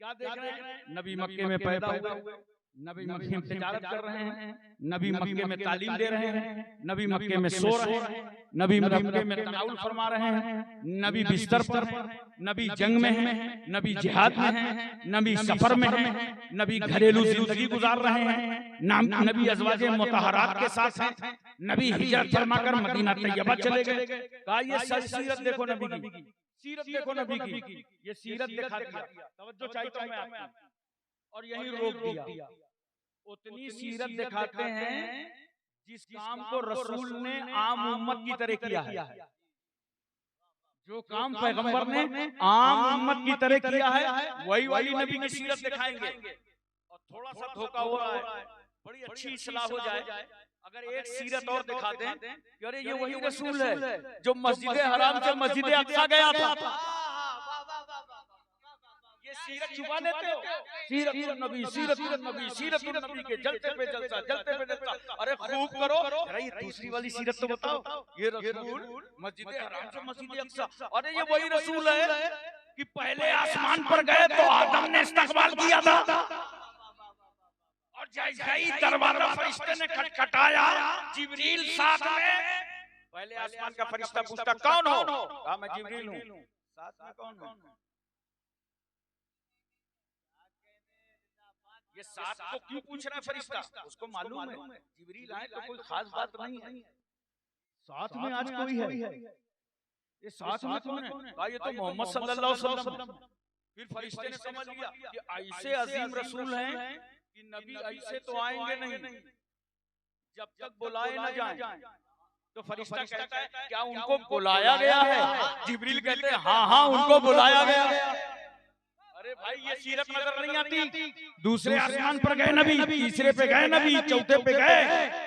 क्या देख रहे हैं? नबी मक्के में पैदा हुए, नबी मक्के में तिजारत कर रहे हैं, नबी मक्के में तालीम दे रहे हैं, नबी मक्के में सो रहे हैं, नबी मक्के में तनाउल फरमा रहे हैं, नबी बिस्तर पर है, नबी जंग में है, नबी जिहाद में है, नबी सफर में है, नबी घरेलू जिंदगी गुजार रहे हैं, नबी अज़वाजे मुतहहरात के साथ हैं, नबी हिजरत फरमाकर मदीना तैयबा चले गए। कहा ये सीरत देखो नबी की, सीरत देखो नबी की, ये सीरत दिखा दिया। तवज्जो चाहता हूं मैं आपकी, और यही रोक दिया। उतनी सीरत दिखाते हैं जिस काम को रसूल ने आम उम्मत की तरह किया है। जो काम पैगंबर ने आम उम्मत की तरह किया है वही नबी की सीरत दिखाएंगे। और थोड़ा सा धोखा हो रहा है, बड़ी अच्छी इस्लाह हो जाए अगर एक सीरत और दिखा दें कि अरे ये वही रसूल है जो मस्जिद हराम से मस्जिद अक्सा गया था। ये सीरत छुपा लेते हो। सीरत नबी, सीरत नबी, सीरत नबी के जलते पे जलता, जलते पे जलता। अरे खूब करो, अरे ये दूसरी वाली सीरत तो बताओ। ये रसूल मस्जिद हराम से मस्जिद अक्सा, अरे ये वही रसूल है कि पहले आसमान पर गए तो आदम ने इस्तकबाल किया था और जैसे ही दरबार में फरिश्ते ने खटखटाया, जिब्रील साथ में, पहले आसमान का फरिश्ता पूछता कौन हो? कहा मैं जिब्रील हूँ। साथ में कौन हो? ये साथ को क्यों पूछ रहा है फरिश्ता? उसको मालूम है जिब्रील आए तो कोई खास बात नहीं है। साथ में आज कोई है, ये साथ में कौन है? कहा ये तो मोहम्मद सल्लल्लाहु अलैहि वसल्लम। फिर फरिश्ते ने समझ लिया कि ऐसे अजीम रसूल हैं कि नबी ऐसे तो आएंगे नहीं, जब तक बुलाए न जाएं तो फरिश्ता कहता है क्या उनको बुलाया गया है? जिब्रील कहते हैं हाँ हाँ उनको बुलाया गया है। अरे भाई ये सीरत नजर नहीं आती? दूसरे आसमान पर गए नबी, तीसरे पे गए नबी, चौथे पे गए,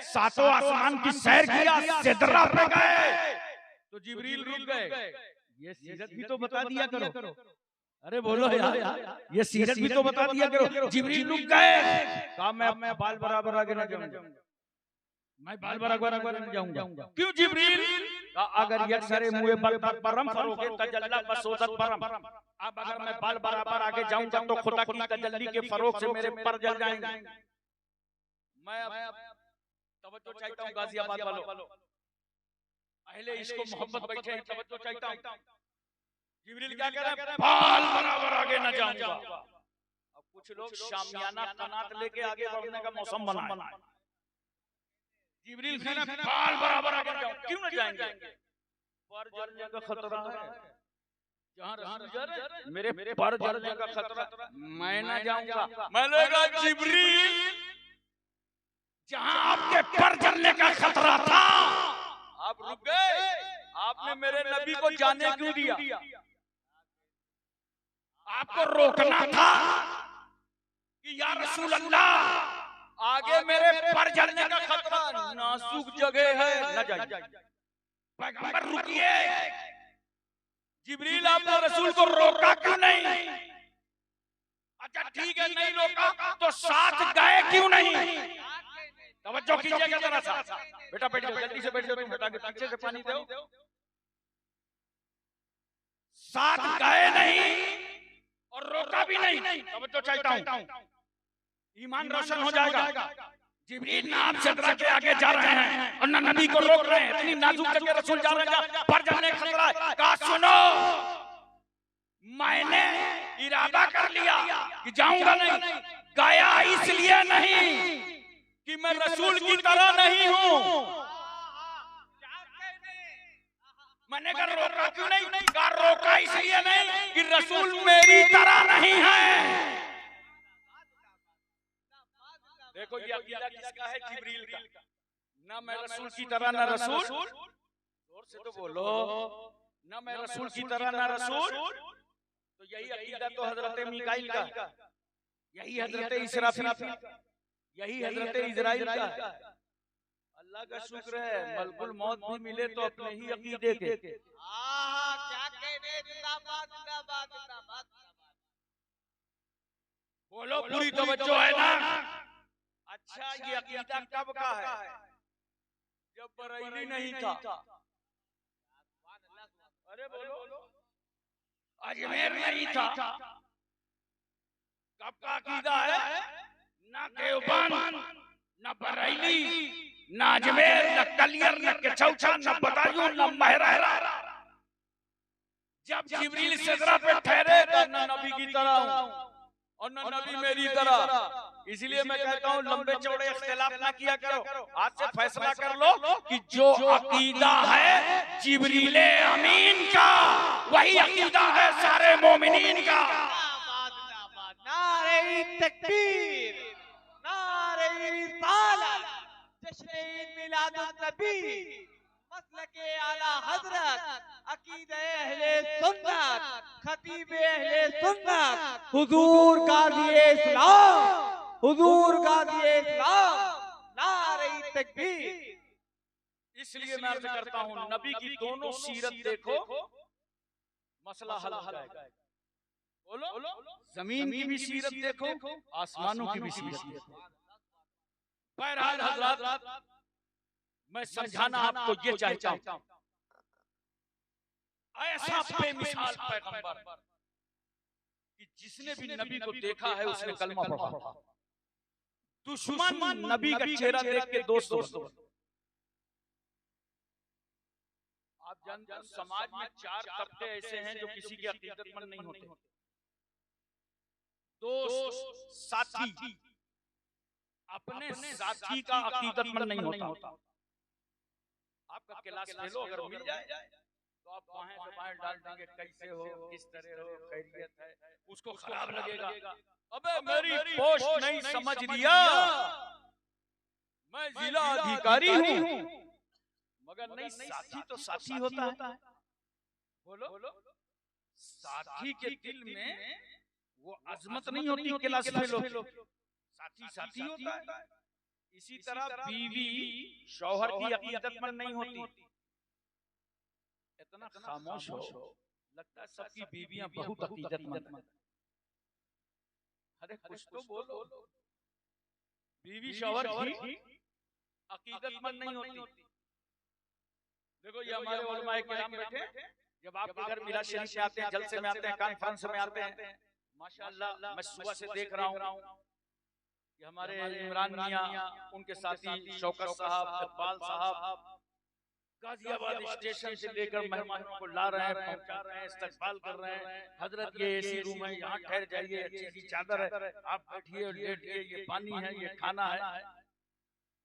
सातों आसमान की सैर किया, सिदरा पे गए तो जिब्रील रुक गए। ये सीरत भी तो बता दिया करो। अरे बोलो यार, ये सीरत भी तो बता दिया करो। जिब्रील रुक गए, कहा मैं बाल बराबर आगे ना जाऊंगा, मैं बाल बराबर आगे ना जाऊंगा। क्यों जिब्रील? अगर ये सारे मुए परम फरोगे तजल्ला बसोदत परम। अब अगर मैं बाल बराबर आगे जाऊंगा तो खुदा की तजल्ली के फरोग से मेरे पर जल जाएंगे। मैं तवज्जो चाहता हूँ गाजियाबाद वालों, पहले इसको मोहब्बत बैठे हैं, तवज्जो चाहता हूँ। जिब्रील क्या कह रहे हैं? बाल बराबर आगे न जाऊंगा। अब कुछ लोग शामियाना कनात लेके आगे बढ़ने का मौसम बनाए। जिब्रील कह रहे हैं बाल बराबर आगे जाऊं, क्यों न जाएंगे? पर जलने का खतरा है। जहां रसूल जा रहे मेरे पर जलने का खतरा, मैं न जाऊंगा। मैंने कहा जिब्रील जहां आपके पर जलने का खतरा था आप रुक गए, आपने मेरे नबी को जाने क्यों दिया? आपको रोकना था कि या रसूल अल्लाह आगे मेरे पर जलने का खतरा, नाजुक जगह है, न जाइए। पैगंबर रुकिए। जिब्रील आपने रसूल को रोका क्यों नहीं? अच्छा ठीक है नहीं रोका तो साथ गए क्यों नहीं? तवज्जो कीजिएगा जरा सा। बेटा बैठ जाओ, जल्दी से बैठ जाओ, तुम बेटा के पीछे से पानी दो। साथ गए नहीं और रोका भी नहीं। तवज्जो चाहता हूं, ईमान रोशन हो जाएगा। जिब्रील ना आप सिदरा के आगे जा रहे हैं और ना नबी को रोक रहे हैं। इतनी नाजुक जगह रसूल जा रहे हैं, पर जाने खतरा है। कहा सुनो, मैंने इरादा कर लिया कि जाऊंगा नहीं। गया इसलिए नहीं कि मैं रसूल की तरह नहीं हूं। मैंने कहा रोका क्यों नहीं? कहा रोका इसलिए नहीं कि रसूल मेरी तरह नहीं है। देखो ये अकीदा किसका है? जिब्रील का। ना मैं रसूल की तरह ना रसूल, जोर से तो बोलो, ना मैं रसूल की तरह ना रसूल। तो यही अकीदा तो हजरत मीकाईल का, यही हजरत इसराफील का, यही हजरत इजराइल का। अल्लाह का शुक्र है मलकुल मौत भी मिले तो अपने ही अकीदे के। क्या कहने, जिंदाबाद जिंदाबाद जिंदाबाद। बोलो पूरी तवज्जो है ना? अच्छा ये अकीदा कब का है? जब बरेली नहीं था। अरे बोलो, अजमेर नहीं था। कब का अकीदा है? ना देवबंद, ना बरेली, ना अजमेर, ना कलियर, ना केचौछा, ना बदायूं, ना महरहरा। जब जिब्रील सिदरा पे ठहरे तो ना नबी की तरह हूं और न नबी मेरी तरह। इसलिए मैं कहता हूँ लंबे चौड़े इख्तिलाफ ना किया करो। आज से फैसला कर लो कि जो अकीदा है जिब्रील अमीन का, वही अकीदा है सारे मोमिनीन का। नारे तकबीर, नारे रिसालत, जश्न मिलादुन नबी, मसलके आला हजरत, अकीदे अहले सुन्नत, खतीबे अहले सुन्नत, हुजूर गाज़ी इस्लाम, हुजूर गाज़ी इस्लाम, नारे तकबीर। इसलिए मैं अर्ज करता हूँ नबी की दोनों सीरत देखो, मसला हल हो जाएगा। बोलो, जमीन की भी सीरत देखो, आसमानों की भी सीरत देखो। बहरहाल हज़रात, मैं समझाना आपको ये चाहता हूं, ऐसा बेमिसाल पैगंबर कि जिसने भी नबी को देखा है उसने कलमा पढ़ा। दुश्मन नबी का चेहरा देख के दोस्त। आप जानते हैं समाज में 4 तबके ऐसे हैं जो किसी की अकीदतमंद नहीं होते। दोस्त, साथी, अपने साथी का अकीदतमंद नहीं होता। आपका क्लास फेलो अगर मिल जाए तो आप बाहें से बाहें डाल देंगे, कैसे हो, किस तरह हो, खैरियत है, उसको खराब लगेगा। अबे मेरी पोस्ट नहीं समझ लिया, मैं जिला अधिकारी हूँ, मगर नहीं, साथी तो साथी होता है। बोलो, साथी के दिल में वो अजमत नहीं होती क्लास फेलो, साथी साथी होता है। इसी तरह बीवी शौहर की अकीदतमंद नहीं होती। इतना खामोश हो, लगता है सबकी बीवियां बहुत अकीदतमंद हैं। अरे कुछ तो बोलो। बीवी शौहर की अकीदतमंद नहीं होती। देखो ये हमारे उलमाए किराम बैठे, जब आपके घर मिलाद शरीफ में आते हैं, जलसे में आते हैं, कॉन्फ्रेंस में आते हैं, माशाअल्लाह मैं सुबह से देख रहा हूँ कि हमारे इमरान मियां, उनके साथी शौकत साहब, इकबाल साहब गाजियाबाद स्टेशन से लेकर मेहमानों को ला रहे हैं, पहुंचा रहे हैं, इस्तकबाल कर रहे हैं। हजरत ये एसी रूम है, यहाँ ठहर जाइए, अच्छी सी चादर है, आप बैठिए और लेटिए, ये पानी है, ये खाना है।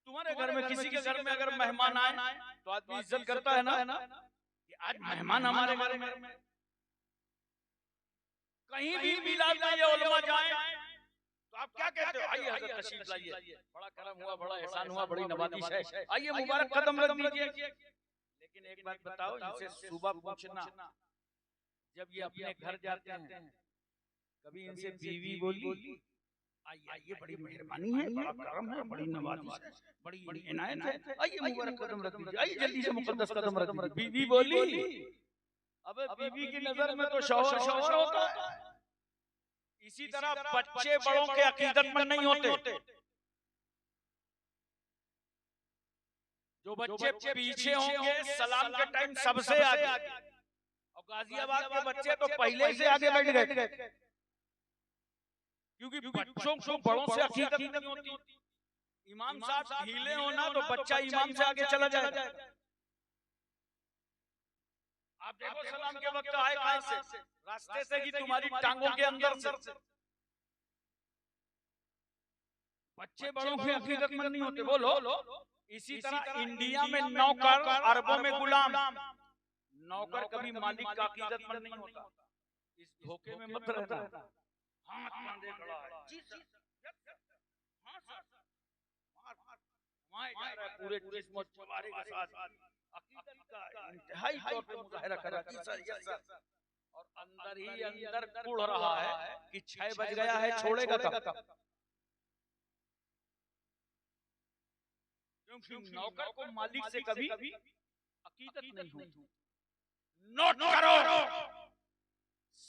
तुम्हारे घर में किसी के घर में अगर मेहमान आए तो आदमी इज्जत करता है ना कि आज मेहमान हमारे घर में। कहीं भी मिलाद में ये उलमा जाए तो आप क्या कहते हो? आइए हजरत तशरीफ लाइए, बड़ा करम हुआ, बड़ा एहसान हुआ, बड़ी नवाजिश है, आइए मुबारक कदम रख दीजिए। लेकिन एक बात बताओ, इनसे सुबह पूछना, जब ये अपने घर जाते हैं, कभी इनसे बीवी बोली आइए बड़ी मेहरबानी है, बड़ा करम है, बड़ी नवाजिश है, बड़ी इनायत है, आइए मुबारक कदम रख दीजिए, आइए जल्दी से मुकद्दस कदम रख दीजिए। बीवी बोली? अबे बीवी की नजर में तो शौहर शौहर होता है। इसी तरह बच्चे बड़ों के अकीदतमंद नहीं होते। जो बच्चे पीछे होंगे सलाम के टाइम सबसे आगे, और गाजियाबाद के बच्चे तो पहले से आगे बैठ गए, क्योंकि बच्चों को बड़ों से अकीदत नहीं होती। इमाम साहब ढीले होना तो बच्चा इमाम से आगे चला जाएगा। आप देखो सलाम के वक्त आए कहां से? रास्ते से कि तुम्हारी टांगों के अंदर से। बच्चे बड़ों के अकीदतमंद नहीं होते। बोलो। इसी तरह इंडिया में नौकर, अरबों में गुलाम। नौकर कभी मालिक का अकीदतमंद नहीं होता। इस धोखे में मत रहना। हाथ बांधे खड़ा है, जी सर, हाँ सर, मार जा रहा है पूरे जिस्म और जवारे के साथ, अकीदत का इंतहाई तौर पे मुजाहिरा कर रहा है, जी सर, यस सर। और अंदर ही अंदर कुढ़ रहा है कि 6 बज गया है, छोड़ेगा कब? क्योंकि नौकर को मालिक से कभी अकीदत नहीं होती। नोट करो,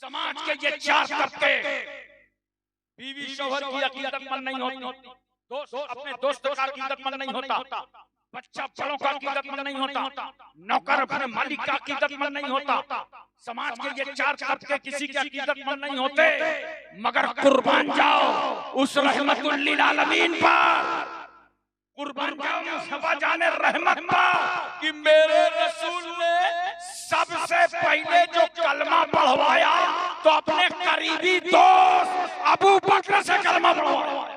समाज के ये 4 तबके, बीवी शौहर की अकीदतमंद नहीं होती, दोस्त अपने दोस्त का अकीदतमंद नहीं होता, बच्चा बड़ों का अकीदतमंद नहीं होता, नौकर अपने मालिक का अकीदतमंद नहीं होता। समाज के ये 4 तबके किसी के अकीदतमंद नहीं होते। मगर कुर्बान जाओ उस रहमतुल लिल आलमीन पर, कुर्बान जाओ मुस्तफा जाने रहमत पर, कि मेरे रसूल ने सबसे पहले जो कलमा पढ़वाया तो अपने करीबी दोस्त अबू बकर से कलमा पढ़वाया।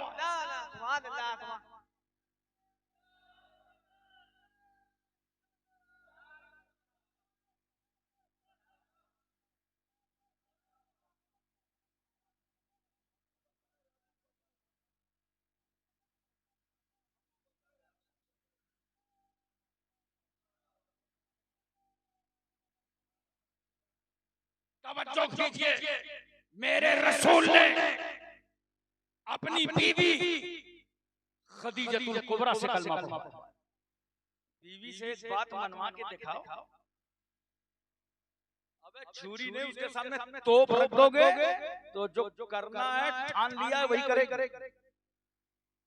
तवज्जो कीजिए, मेरे रसूल ने अपनी बीवी खदीजतुल कुबरा से कलमा पढ़वाया। बीवी से एक बात मनवा के दिखाओ। अबे छुरी ने उसके सामने तोप रख दोगे तो जो करना है ठान लिया है वही करेगा।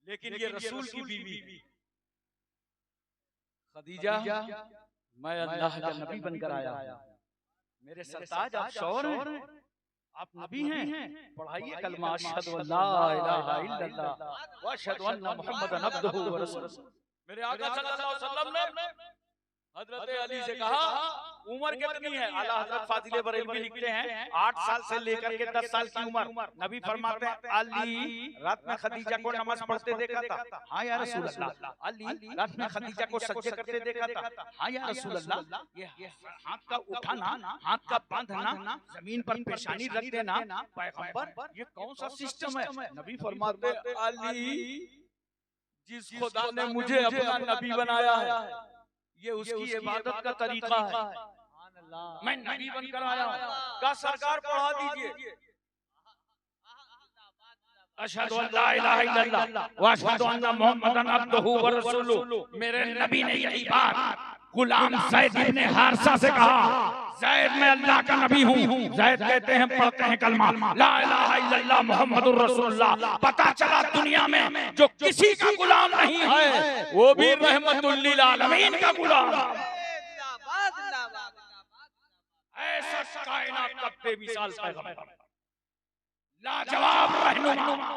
लेकिन ये रसूल की बीवी खदीजा, मैं अल्लाह का नबी बनकर आया, मेरे सरताज आप शौहर हैं, आप नबी हैं, पढ़ाइए कलमा अशहदु अल्ला इलाहा इल्लल्लाह व अशहदु अन्ना मुहम्मदन अब्दुहु व रसूलुहु। मेरे आका सल्लल्लाहु अलैहि वसल्लम ने हजरत अली से कहा, उम्र कितनी है? आला हजरत फाजिले बरेलवी लिखते हैं 8 साल से लेकर के 10 साल की उम्र। नबी फरमाते हैं अली रात में खदीजा को नमाज पढ़ते देखा था। हाँ या रसूल अल्लाह। अली रात में खदीजा को सजदे करते देखा था। हाँ या रसूल अल्लाह। ये हाथ का उठाना, हाथ का बांधना, जमीन पर पेशानी रख देना, पैगंबर ये कौन सा सिस्टम है? नबी फरमाते अली जिस खुदा ने मुझे अपना नबी बनाया है, ये उसकी इबादत का तरीका है। मैं नबी बनकर आया हूँ। का सरकार पढ़ा दीजिए, अशहदु अन ला इलाहा इल्लल्लाह व अशहदु अन्ना मुहम्मदन अब्दुहु व रसूलुहु। मेरे नबी ने यही बात गुलाम ज़ैद इब्न हारिसा से कहा, ज़ैद मैं अल्लाह का नबी हूँ। ज़ैद कहते हैं, पढ़ते हैं कलमा ला इलाहा इल्लल्लाह मुहम्मदुर रसूलुल्लाह। पता चला दुनिया में जो किसी का गुलाम नहीं है, वो भी रहमतुल लिल आलमीन का गुलाम। ऐसा कायनात का बेमिसाल पैगंबर, लाजवाब रहनुमा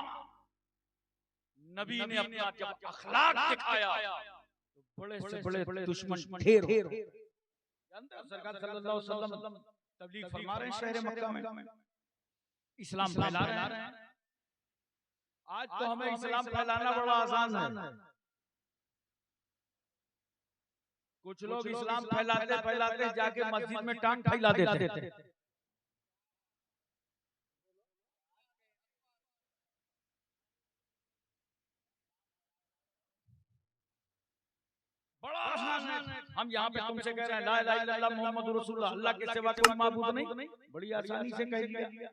नबी ने अपना जब अखलाक दिखाया तो बड़े से बड़े दुश्मन ढेर हो गए। जानते हैं सरकार सल्लल्लाहु अलैहि वसल्लम तबलीग फरमा रहे हैं शहर मक्का में, इस्लाम फैला रहे हैं। आज तो हमें इस्लाम फैलाना बड़ा आसान है। कुछ लोग इस्लाम फैलाते फैलाते जाके मस्जिद में टांग फैला देते थे। बड़ा आसान है। हम यहाँ पे तुमसे कह रहे हैं ला इलाहा इल्लल्लाह मुहम्मदुर रसूलुल्लाह, अल्लाह के सिवा कोई माबूद नहीं, बड़ी आसानी से कह दिया।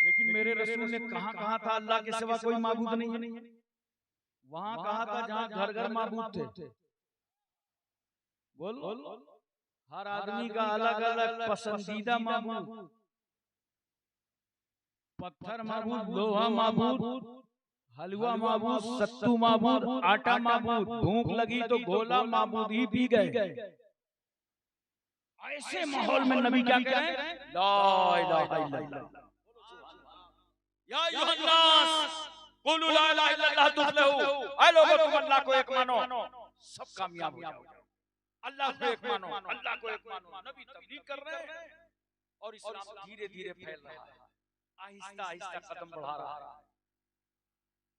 लेकिन मेरे रसूल ने कहाँ कहा था अल्लाह के सिवा कोई माबूद नहीं है? वहां कहा था जहाँ घर घर माबूद थे। बोल, हर आदमी का अलग अलग पसंदीदा माबूद, पत्थर माबूद, लोहा माबूद, हलवा माबूद, सत्तू माबूद, आटा माबूद, भूख लगी तो गोला माबूद ही पी गए। ऐसे माहौल में नबी क्या कह रहे हैं? ला इलाहा इल्लल्लाह या अय्युहन नास कुलू ला इलाहा इल्लल्लाह तुफ्लिहू। ऐ लोगों, तुम अल्लाह को एक मानो, सब कामयाब हो जाओगे। अल्लाह को एक मानो, अल्लाह को एक मानो। नबी तबलीग कर रहे हैं और इस्लाम धीरे धीरे फैल रहा है, आहिस्ता आहिस्ता कदम बढ़ा रहा है।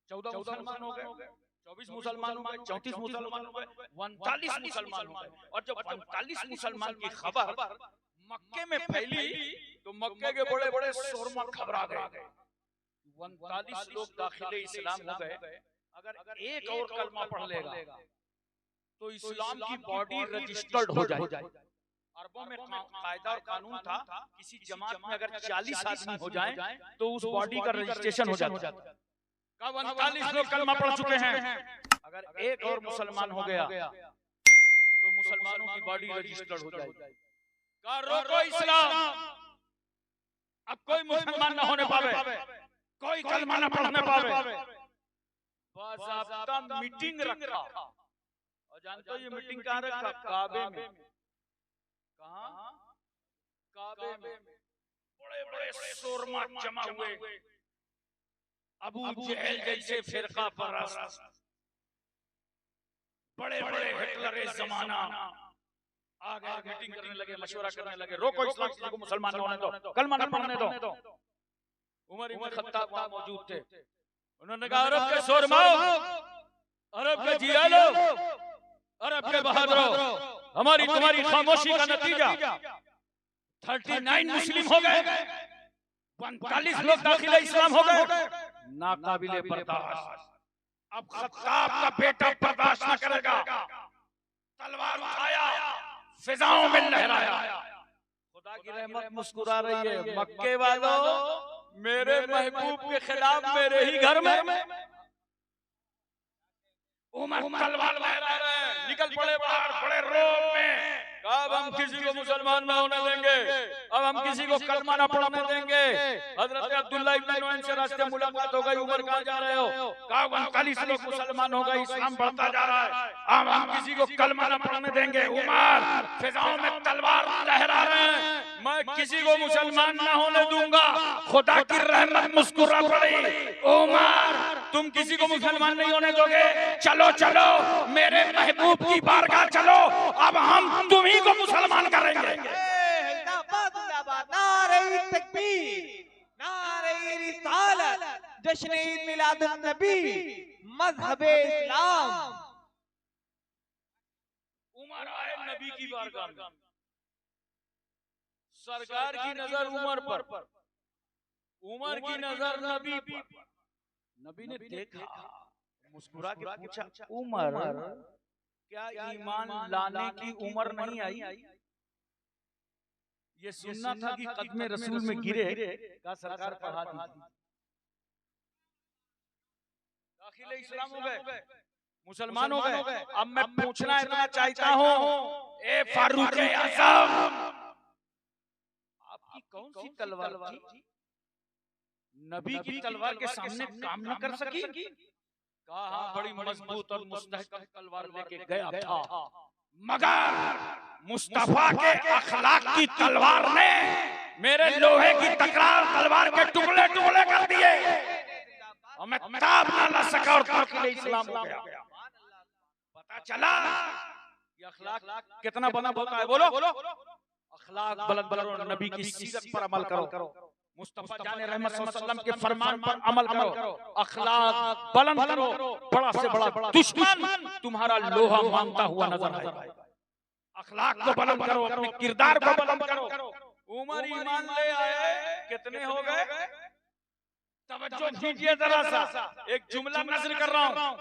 14 मुसलमान हो गए, 24 मुसलमान हो गए, 34 मुसलमान हो गए, 39 मुसलमान हो गए। और जब 39 मुसलमान की खबर मक्के में फैली तो मक्के के बड़े बड़े शोरमा घबरा गए। 39 लोग दाखिले इस्लाम हो गए। अगर एक और कलमा पढ़ लेगा तो इस्लाम की बॉडी रजिस्टर्ड हो जाए। अरबों में कायदा और कानून था, किसी जमात में अगर 40 आदमी हो जाए तो उस बॉडी का रजिस्ट्रेशन हो जाता। 39 लोग कलमा पढ़ चुके हैं, अगर एक और मुसलमान हो गया तो मुसलमानों की बॉडी रजिस्टर्ड हो जाएगी। कहा रोको इस्लाम, अब कोई मुसलमान ना होने पावे, कोई कलमा ना पढ़ने पावे। बाज़ाब्ता मीटिंग रखा। और जानते हो ये मीटिंग कहाँ रखा? काबे में। कहाँ? काबे में। बड़े बड़े शोरमा जमा हुए। अबू जहल जैसे फिरका परस्त, बड़े बड़े हिटलर जमाना आगे मीटिंग करने लगे, मशवरा करने लगे, रोको इस्लाम, किसी को मुसलमान न होने दो, कलमा न पढ़ने दो। उमर इब्न खत्ताब वहां मौजूद थे। उन्होंने कहा अरब के शोरमाओ, अरब के जियालो, अरब के बहादुरो, हमारी तुम्हारी खामोशी का नतीजा 39 मुस्लिम हो गए, 45 लोग दाखिले इस्लाम हो गए। नाकाबिले बर्दाश्त। अब खत्ताब का बेटा बर्दाश्त न करेगा, तलवार उठाया, फिजाओं में लहराया। खुदा की रहमत मुस्कुरा रही है। मक्के वालों, मेरे महबूब के खिलाफ मेरे ही घर में उमर तलवार लहरा रहे हैं, निकल पड़े बाहर बड़े रोब में। अब हम किसी को मुसलमान न होने देंगे, अब हम किसी को कलमा न पढ़ने देंगे। हजरत अब्दुल्लाह इब्न नुआइन से रास्ते मुलाकात हो गई। उमर कहाँ जा रहे हो? कहा 39 लोग मुसलमान हो गए, इस्लाम बढ़ता जा रहा है, अब हम किसी को कलमा न पढ़ने देंगे। उमर फिजाओं में तलवार लहरा रहे हैं, मैं किसी को मुसलमान न होने दूंगा। खुदा की रहमत मुस्कुरा पड़ी। उमर तुम किसी को मुसलमान नहीं होने दोगे? चलो चलो मेरे महबूब की बारगाह चलो, अब हम तुम्ही को मुसलमान करेंगे। नारे तकबीर, नारे रिसालत, जश्न ईद मिलादुन नबी, मज़हबे इस्लाम। उमर आए नबी की बारगाह में, सरकार की नजर उमर पर, उमर की नजर नबी पर। नबी ने देखा मुस्कुरा के पूछा, उमर क्या ईमान लाने की उम्र नहीं आई? ये सुनना था कि कदमे रसूल में गिरे का सरकार पढ़ा दीजिए। दाखिले इस्लाम हो गए, मुसलमान हो गए। अब मैं पूछना इतना चाहता हूँ, ए फारूक आज़म, आपकी कौन सी तलवार थी? नबी की तलवार के सामने काम न कर सकी? कहा हाँ, बड़ी मजबूत और मुस्तहकम तलवार लेके गया था, मगर मुस्तफा के अखलाक की तलवार ने मेरे लोहे की तकरार तलवार के टुकड़े टुकड़े कर दिए और मैं ताब ना ला सका और दाखिले इस्लाम हो गया। पता चला ये अखलाक कितना बना होता है। बोलो अखलाक बुलंद करो, नबी की सीरत पर अमल करो, मुस्तफा जाने रहमत सल्लल्लाहु अलैहि वसल्लम के फरमान पर अमल करो, अखलाक बुलंद करो। बड़ा से बड़ा दुश्मन तुम्हारा लोहा मांगता हुआ नजर आएगा। अखलाक को बुलंद करो, अपने किरदार को बुलंद करो। उमर ईमान ले आए, कितने हो गए? तवज्जो कीजिए जरा सा, एक जुमला नज़र कर रहा हूं।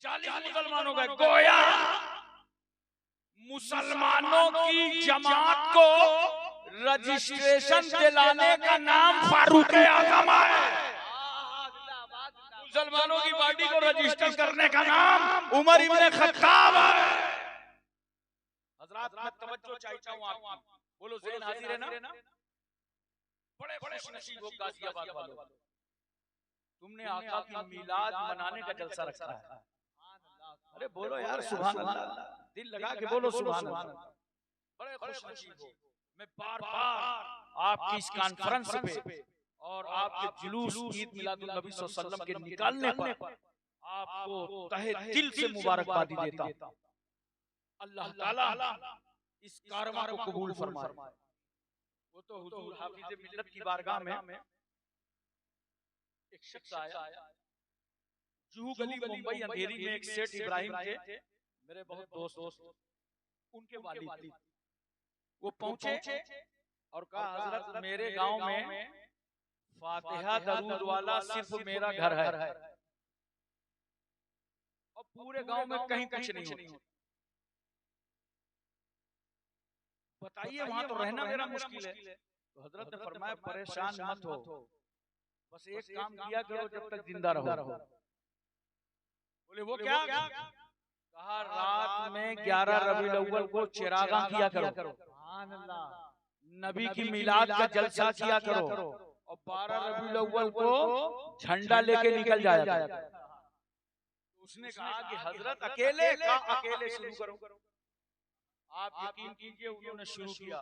40 मुसलमान हो गए। गोया मुसलमानों की जमात को रजिस्ट्रेशन दिलाने का नाम फारूक आज़म है। मुसलमानों की पार्टी को रजिस्टर करने का नाम उमर इब्न खत्ताब है। हजरात, मैं तवज्जो चाहता हूं आपकी। बोलो ज़हन हाजिर है ना? बड़े बड़े खुशनसीब हो गाजियाबाद वालों, तुमने आका की मिलाद मनाने का जलसा रखा है। अरे बोलो यार सुभान अल्लाह, दिल लगा के बोलो सुभान अल्लाह। बड़े खुशनसीब हो। मैं बार बार आपकी इस कॉन्फ्रेंस पे और आपके जुलूस ईद मिलादुन नबी सल्लल्लाहु अलैहि वसल्लम के निकालने पर आपको तहे दिल से मुबारकबादी देता हूं। अल्लाह ताला इस कारवां को कबूल फरमाए। वो तो हुजूर हाफिज़ मिल्लत की बारगाह में एक शख्स आया, जूहू गली मुंबई अंधेरी में एक सेठ इब्राहिम थे, मेरे बहुत दोस्त, उनके वालिद थे। वो पहुंचे और कहा, हजरत मेरे गांव में फातिहा दरूद वाला सिर्फ मेरा घर है और पूरे गांव में कहीं कुछ नहीं होता। बताइए वहां तो रहना मेरा मुश्किल है। तो हजरत ने फरमाया, परेशान मत हो, बस एक काम किया करो जब तक जिंदा रहो। बोले वो क्या? कहा रात में 11 रबीउल अव्वल को चिरागा किया करो, नबी की मिलाद का जलसा किया करो और 12 रबीउल अव्वल को झंडा लेके निकल जाया करो। उसने कहा कि हजरत अकेले शुरू करो। आप यकीन कीजिए, उन्होंने शुरू किया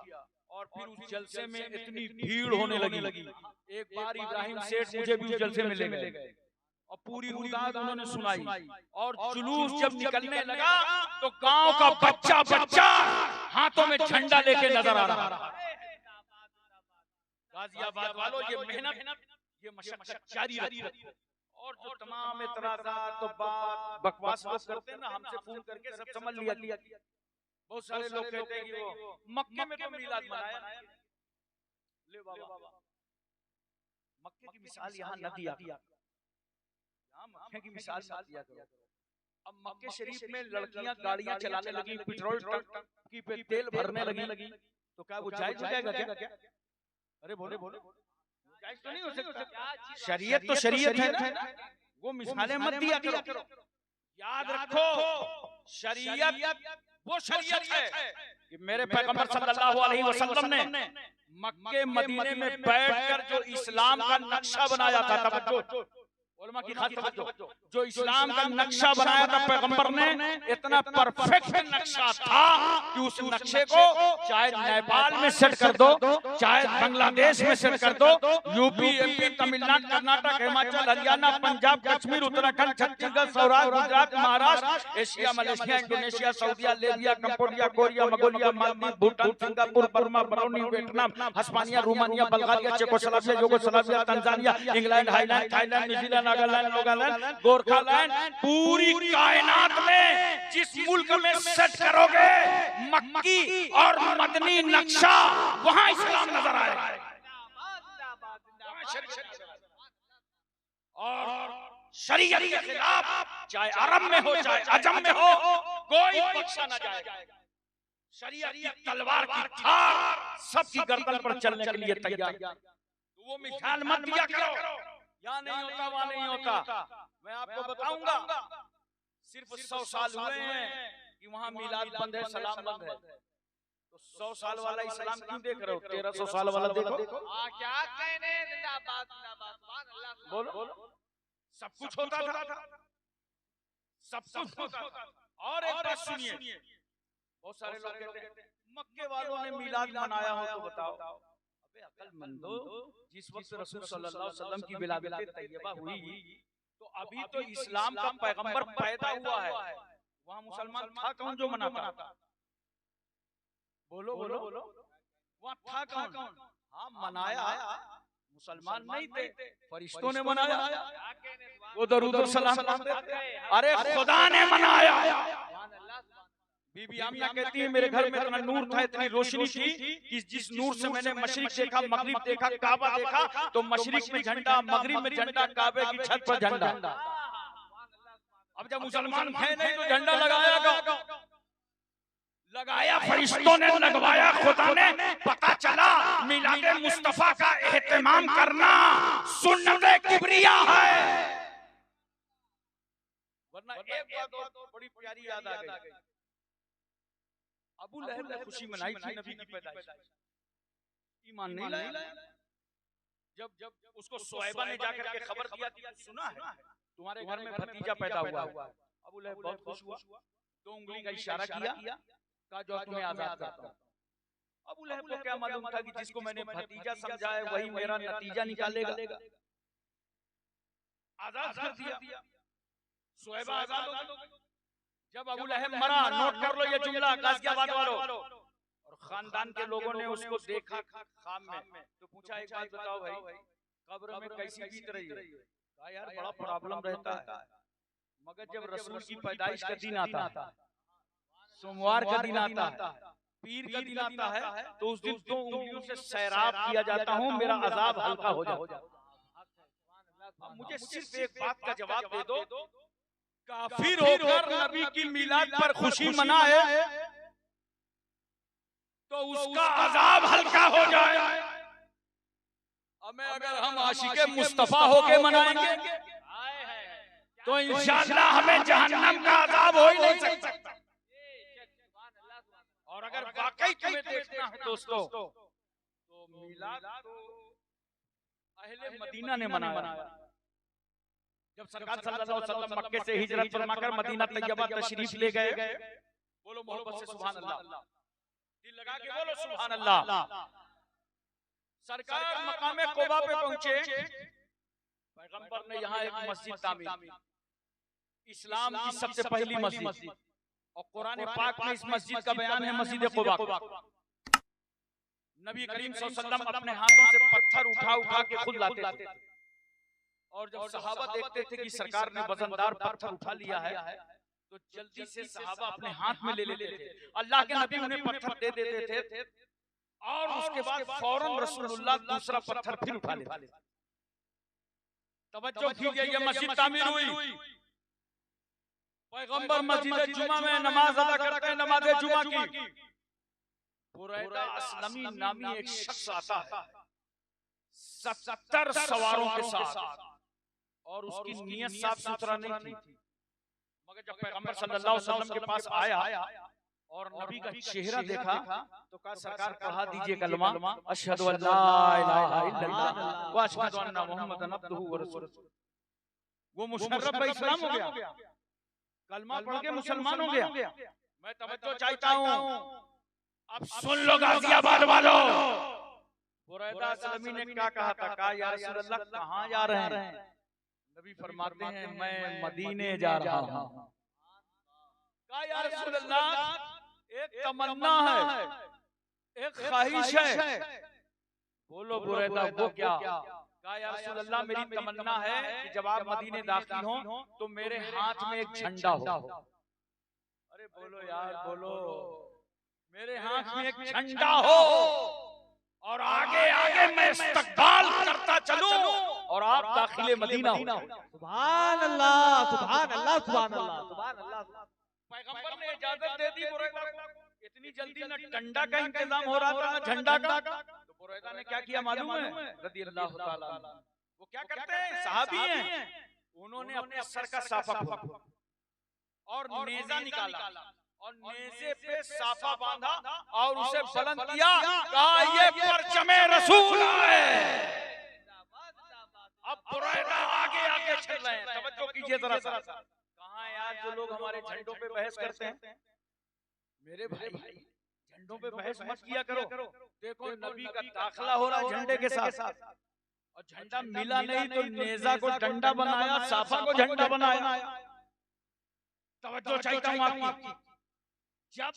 और फिर उस जलसे में इतनी भीड़ होने लगी। एक बार इब्राहिम सेठ मुझे भी उस जलसे में ले गए और पूरी रुदात उन्होंने सुनाई और जुलूस जब निकलने लगा तो गांव का बच्चा हाथों में झंडा लेके नजर आ रहा। गाजियाबाद वालों, ये मेहनत, ये मशक्कत जारी रखो। और जो तमाम इतराज़ात तो बात बकवास करते हैं ना, हमसे फोन करके सब समझ लिया। बहुत सारे लोग कहते हैं कि वो मक्के में तो मिलाद मनाया। ले बाबा, मक्के की मिसाल यहाँ न दिया, यहाँ मक्के की मिसाल मत दिया करो। अब मक्के शरीफ में लड़कियां गाड़ियां चलाने लगी, पेट्रोल टंकी पे तेल भरने लगी, तो क्या वो जायज हो जाएगा क्या? अरे बोले जायज तो नहीं हो सकता। शरीयत तो शरीयत है ना, वो मिसालें मत दिया करो। याद रखो, शरीयत वो शरीयत है कि मेरे पैगंबर सल्लल्लाहु अलैहि वसल्लम ने मक्के मदीने में बैठकर जो इस्लाम का नक्शा बनाया था, तवज्जो उलमा की खास तवज्जो, जो इस्लाम का नक्शा बनाया था पैगंबर ने, इतना परफेक्ट नक्शा था कि उस नक्शे को चाहे नेपाल में सेट कर दो, चाहे बांग्लादेश में सेट कर दो, UP, MP, Tamil Nadu, Karnataka, Himachal, Haryana, Punjab, Kashmir, Uttarakhand, Chhattisgarh, Saurashtra, Gujarat, Maharashtra, Asia, Malaysia, Indonesia, सऊदीया, Libya, Cambodia, Korea, Mongolia, Maldives, Bhutan, Singapore, Burma, Brunei, Vietnam, Hispania, Romania, Bulgaria, Czechoslovakia, Yugoslavia, Tanzania, England, highland, Thailand, New Zealand, Nagaland, Nagaland, Gorkhaland, पूरी कायनात में जिस मुल्क में सेट करोगे मक्की और मदनी नक्शा, वहां इस्लाम नजर आएगा। और शरीयत के खिलाफ, चाहे अरब में हो चाहे अजम में हो, कोई बख्शा न जाएगा। शरीयत की तलवार की धार सबकी गर्दन पर चलने के लिए तैयार। तो वो मिसाल मत दिया करो, यहाँ नहीं होता वहाँ नहीं होता। मैं आपको बताऊंगा, सिर्फ 100 साल हुए हैं कि वहाँ मिलाद बंद है, सलाम बंद है। तो 100 साल वाला इस्लाम क्यों देख रहे हो? 1300 साल वाला देखो। क्या कहने, जिंदाबाद जिंदाबाद, सुभान अल्लाह। बोलो, सब कुछ होता था, सब कुछ होता था। और एक बात सुनिए, बहुत सारे लोग कहते हैं मक्के वालों ने मिलाद मनाया हो तो बताओ। अबे अक्लमंदो, जिस वक्त रसूल सल्लल्लाहु अलैहि वसल्लम की विलादत तैयबा हुई तो अभी तो इस्लाम का पैगंबर पैदा हुआ है, वहाँ मुसलमान था कौन जो मनाता? बोलो, वहाँ था कौन? हाँ, मनाया मुसलमान नहीं थे, फरिश्तों ने मनाया। वो दरूद और सलाम पढ़ते थे। अरे खुदा ने मनाया। बीबी आमिना कहती है मेरे घर में इतना नूर था, इतनी रोशनी थी कि जिस नूर से मैंने मशरिक देखा, मगरिब देखा, काबा देखा, तो मशरिक में झंडा, मगरिब में झंडा, काबे की छत पर झंडा। अब जब मुसलमान थे नहीं तो झंडा लगाया फरिश्तों ने, लगवाया खुदा ने। पता चला मिलादे मुस्तफा का एहतमाम करना सुन्नते किबरिया है। वरना एक बात और बड़ी प्यारी याद आ गई, अबू लहब ने खुशी मनाई थी नबी की पैदाइश, ईमान नहीं लाया। जब उसको सुहैबा ने जाकर के खबर दिया थी, सुना है तुम्हारे घर में भतीजा पैदा हुआ है, अबू लहब बहुत खुश हुआ, 2 उंगली का इशारा किया, कहा जो तुम्हें आजाद करता हूं। अबू लहब को क्या मालूम था कि जिसको मैंने भतीजा समझा है वही मेरा नतीजा निकालेगा। आजाद कर दिया, सुहैबा आजाद हो गई। जब अबू लहब मरा, नोट कर लो ये जुमला गाजियाबाद वालों, और खानदान के लोगों ने उसको देखा खाम में, तो पूछा एक बात बताओ भाई, कब्र में कैसी बीत रही है? कहा यार बड़ा प्रॉब्लम रहता है, मगर जब रसूल की पैदाइश का दिन आता है, सोमवार का दिन आता है, पीर का दिन आता है, तो उस दिन 2 उंगलियों से सैराब किया जाता हूँ, मेरा अजाब हल्का हो जाता है। मुझे सिर्फ एक बात का जवाब दे दो, काफिर होकर नबी की मिलाद पर खुशी मनाए तो उसका अजाब हल्का हो जाए, अगर हम आशिके मुस्तफा होके मनाएंगे तो इंशाअल्लाह हमें जहन्नम का अजाब हो ही नहीं सकता। और अगर वाकई तुम्हें देखना है दोस्तों, तो मिलाद तो अहले मदीना ने मनाया। जब सरकार सल्लल्लाहु अलैहि वसल्लम मक्के से हिजरत फरमाकर मदीना तैयबा तशरीफ ले गए, बोलो मोहब्बत से सुभान अल्लाह, दिल लगा के बोलो सुभान अल्लाह। सरकार मकामे कुबा पे पहुंचे, पैगंबर ने यहाँ एक मस्जिद तामीर, इस्लाम की सबसे पहली मस्जिद, और कुरान पाक में इस मस्जिद का बयान है मस्जिद कुबा। नबी करीम सल्लल्लाहु अलैहि वसल्लम अपने हाथों से पत्थर उठा के खुद लाते थे, और जब सहाबा देखते थे कि सरकार ने वजनदार पत्थर उठा लिया है तो जल्दी से सहाबा अपने हाथ में ले लेते थे। अल्लाह के नबी उन्हें पत्थर दे देते थे, और उसके बाद फौरन रसूलुल्लाह दूसरा पत्थर फिर उठा लेते। तवज्जो कीजिए, ये मस्जिद तामीर हुई, पैगंबर मस्जिद जुमा में नमाज अदा करते हैं, नमाज जुमा की। बुरैदा असलमी नामी एक शख्स आता है 70 सवारों के साथ, और उसकी नियत साफ सुथरा नहीं थी, मगर जब पैगंबर सल्लल्लाहु अलैहि वसल्लम के पास आया और नबी का चेहरा देखा तो कहा सरकार पढ़ा दीजिए कलमा, अशहदु अल्ला इलाहा इल्लल्लाह व अशहदु अन्ना मुहम्मदन अब्दुहु व रसूलुहु। वो मुशर्रफ भाई इस्लाम हो गया, कलमा पढ़ के मुसलमान हो गया। मैं तवज्जो चाहता हूँ, अब सुन लो गाजियाबाद वालों, बुरैदा असलमी ने क्या कहा था? कहा या रसूलल्लाह कहाँ जा रहे हैं? नबी फरमाते हैं मैं मदीने जा रहा हूँ। कहा या रसूलल्लाह एक तमन्ना है, एक ख्वाहिश है। बोलो बुरैदा वो क्या? कहा या रसूलल्लाह मेरी तमन्ना है कि जब आप मदीने दाखिल हों तो मेरे हाथ में एक झंडा हो। अरे बोलो यार बोलो, मेरे हाथ में एक झंडा हो और आगे आगे मैं इस्तकबाल करता चलूं और आप दाखिले मदीना हो। सुभान अल्लाह, सुभान अल्लाह, सुभान अल्लाह, सुभान अल्लाह। पैगंबर ने इजाजत दे दी बुरैदा को। इतनी जल्दी न डंडा का इंतजाम हो रहा था न झंडा का, तो बुरैदा ने क्या किया मालूम है? रज़ी अल्लाह ताला अन्हु। वो क्या करते हैं, सहाबी हैं, उन्होंने अपने सर का साफा खोला और नेजा निकाला और नेजे पे साफा बांधा और उसे बुलंद किया, कहा ये परचमे रसूल है। अब बुरैदा आगे आगे चल रहे हैं। तवज्जो कीजिए जरा सा। कहाँ यार जो लोग हमारे झंडों पे बहस करते हैं, मेरे भाई झंडों पे बहस मत किया करो। देखो नबी का दाखिला हो रहा झंडे के साथ, और झंडा मिला नहीं तो नेजा को डंडा बनाया, साफा को झंडा बनाया। तवज्जो चाहता हूं आपकी। जब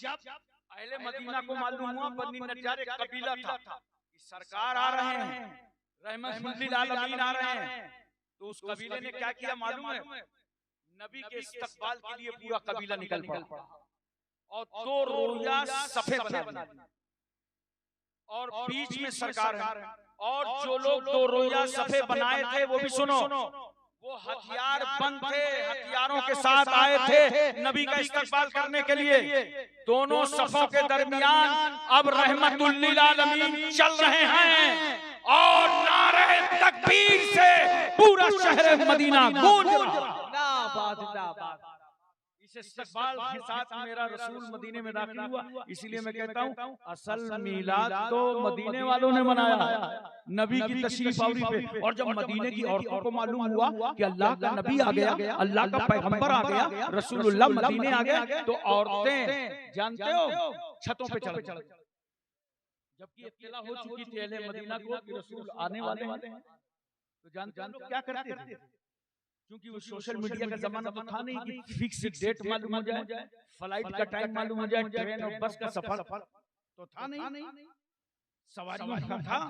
अहले मदीना को मालूम हुआ बनी नज्जार एक कबीला था कि सरकार आ रहे हैं, रहमत लिल आलमीन आ रहे हैं, तो उस कबीले ने क्या किया मालूम है? नबी के इस्तकबाल के लिए पूरा कबीला निकल पड़ा और 2 रोया सफे बना दिए और बीच में सरकार है। और जो लोग 2 रोया सफे बनाए थे वो भी सुनो, वो हथियार बंद थे, हथियारों के साथ आए थे नबी का इस्तकबाल करने के लिए। दोनों सफों के दरमियान अब रहमतुल लिल आलमीन चल रहे हैं और नारे तकबीर से पूरा शहर मदीना गूंज रहा। इस इस्तकबाल के साथ मेरा रसूल मदीने में दाखिल हुआ। इसीलिए मैं कहता हूँ असल मिलाद तो मदीने वालों ने मनाया, नबी की तशरीफ आवरी पे। और जब मदीने की औरतों को मालूम हुआ कि अल्लाह का नबी आ गया, अल्लाह का पैगंबर आ गया, रसूलुल्लाह मदीने आ गए, तो औरतें जानते हो छतों पे चढ़ गई। जबकि इत्तला हो चुकी थी अहले मदीना को कि रसूल आने वाले हैं, तो जानते हो क्या करते थे? क्योंकि वो सोशल मीडिया का जमाना तो था नहीं कि फिक्स डेट मालूम हो जाए, फ्लाइट का टाइम मालूम हो जाए, ट्रेन और बस का सफर तो था नहीं। सवारियों का था,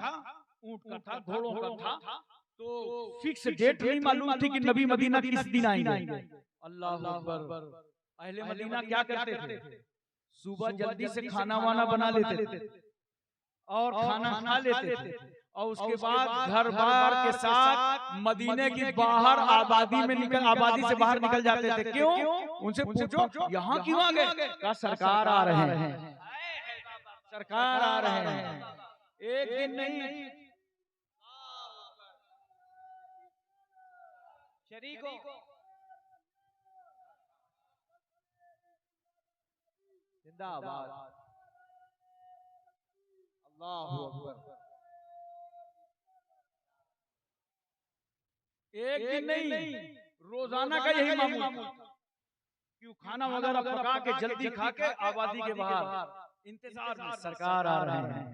ऊंट का था, घोड़ों का था, तो फिक्स डेट नहीं मालूम थी कि नबी मदीना किस दिन आएंगे। अल्लाह अकबर। अहले मदीना क्या करते थे? सुबह जल्दी से खाना वाना बना लेते थे और खाना खा लेते थे, और उसके बाद घर बार के साथ मदीने की बाहर आबादी से बाहर निकल जाते थे। क्यों? उनसे पूछो यहाँ क्यों आ गए? कहा सरकार आ रहे हैं, सरकार आ रहे हैं। एक दिन नहीं, शरीको जिंदाबाद, अल्लाहू अकबर। एक दिन नहीं, रोजाना का यही मामूल था। क्यों? खाना वगैरह पका के जल्दी खा के आबादी के बाहर इंतजार में सरकार आ रहे हैं,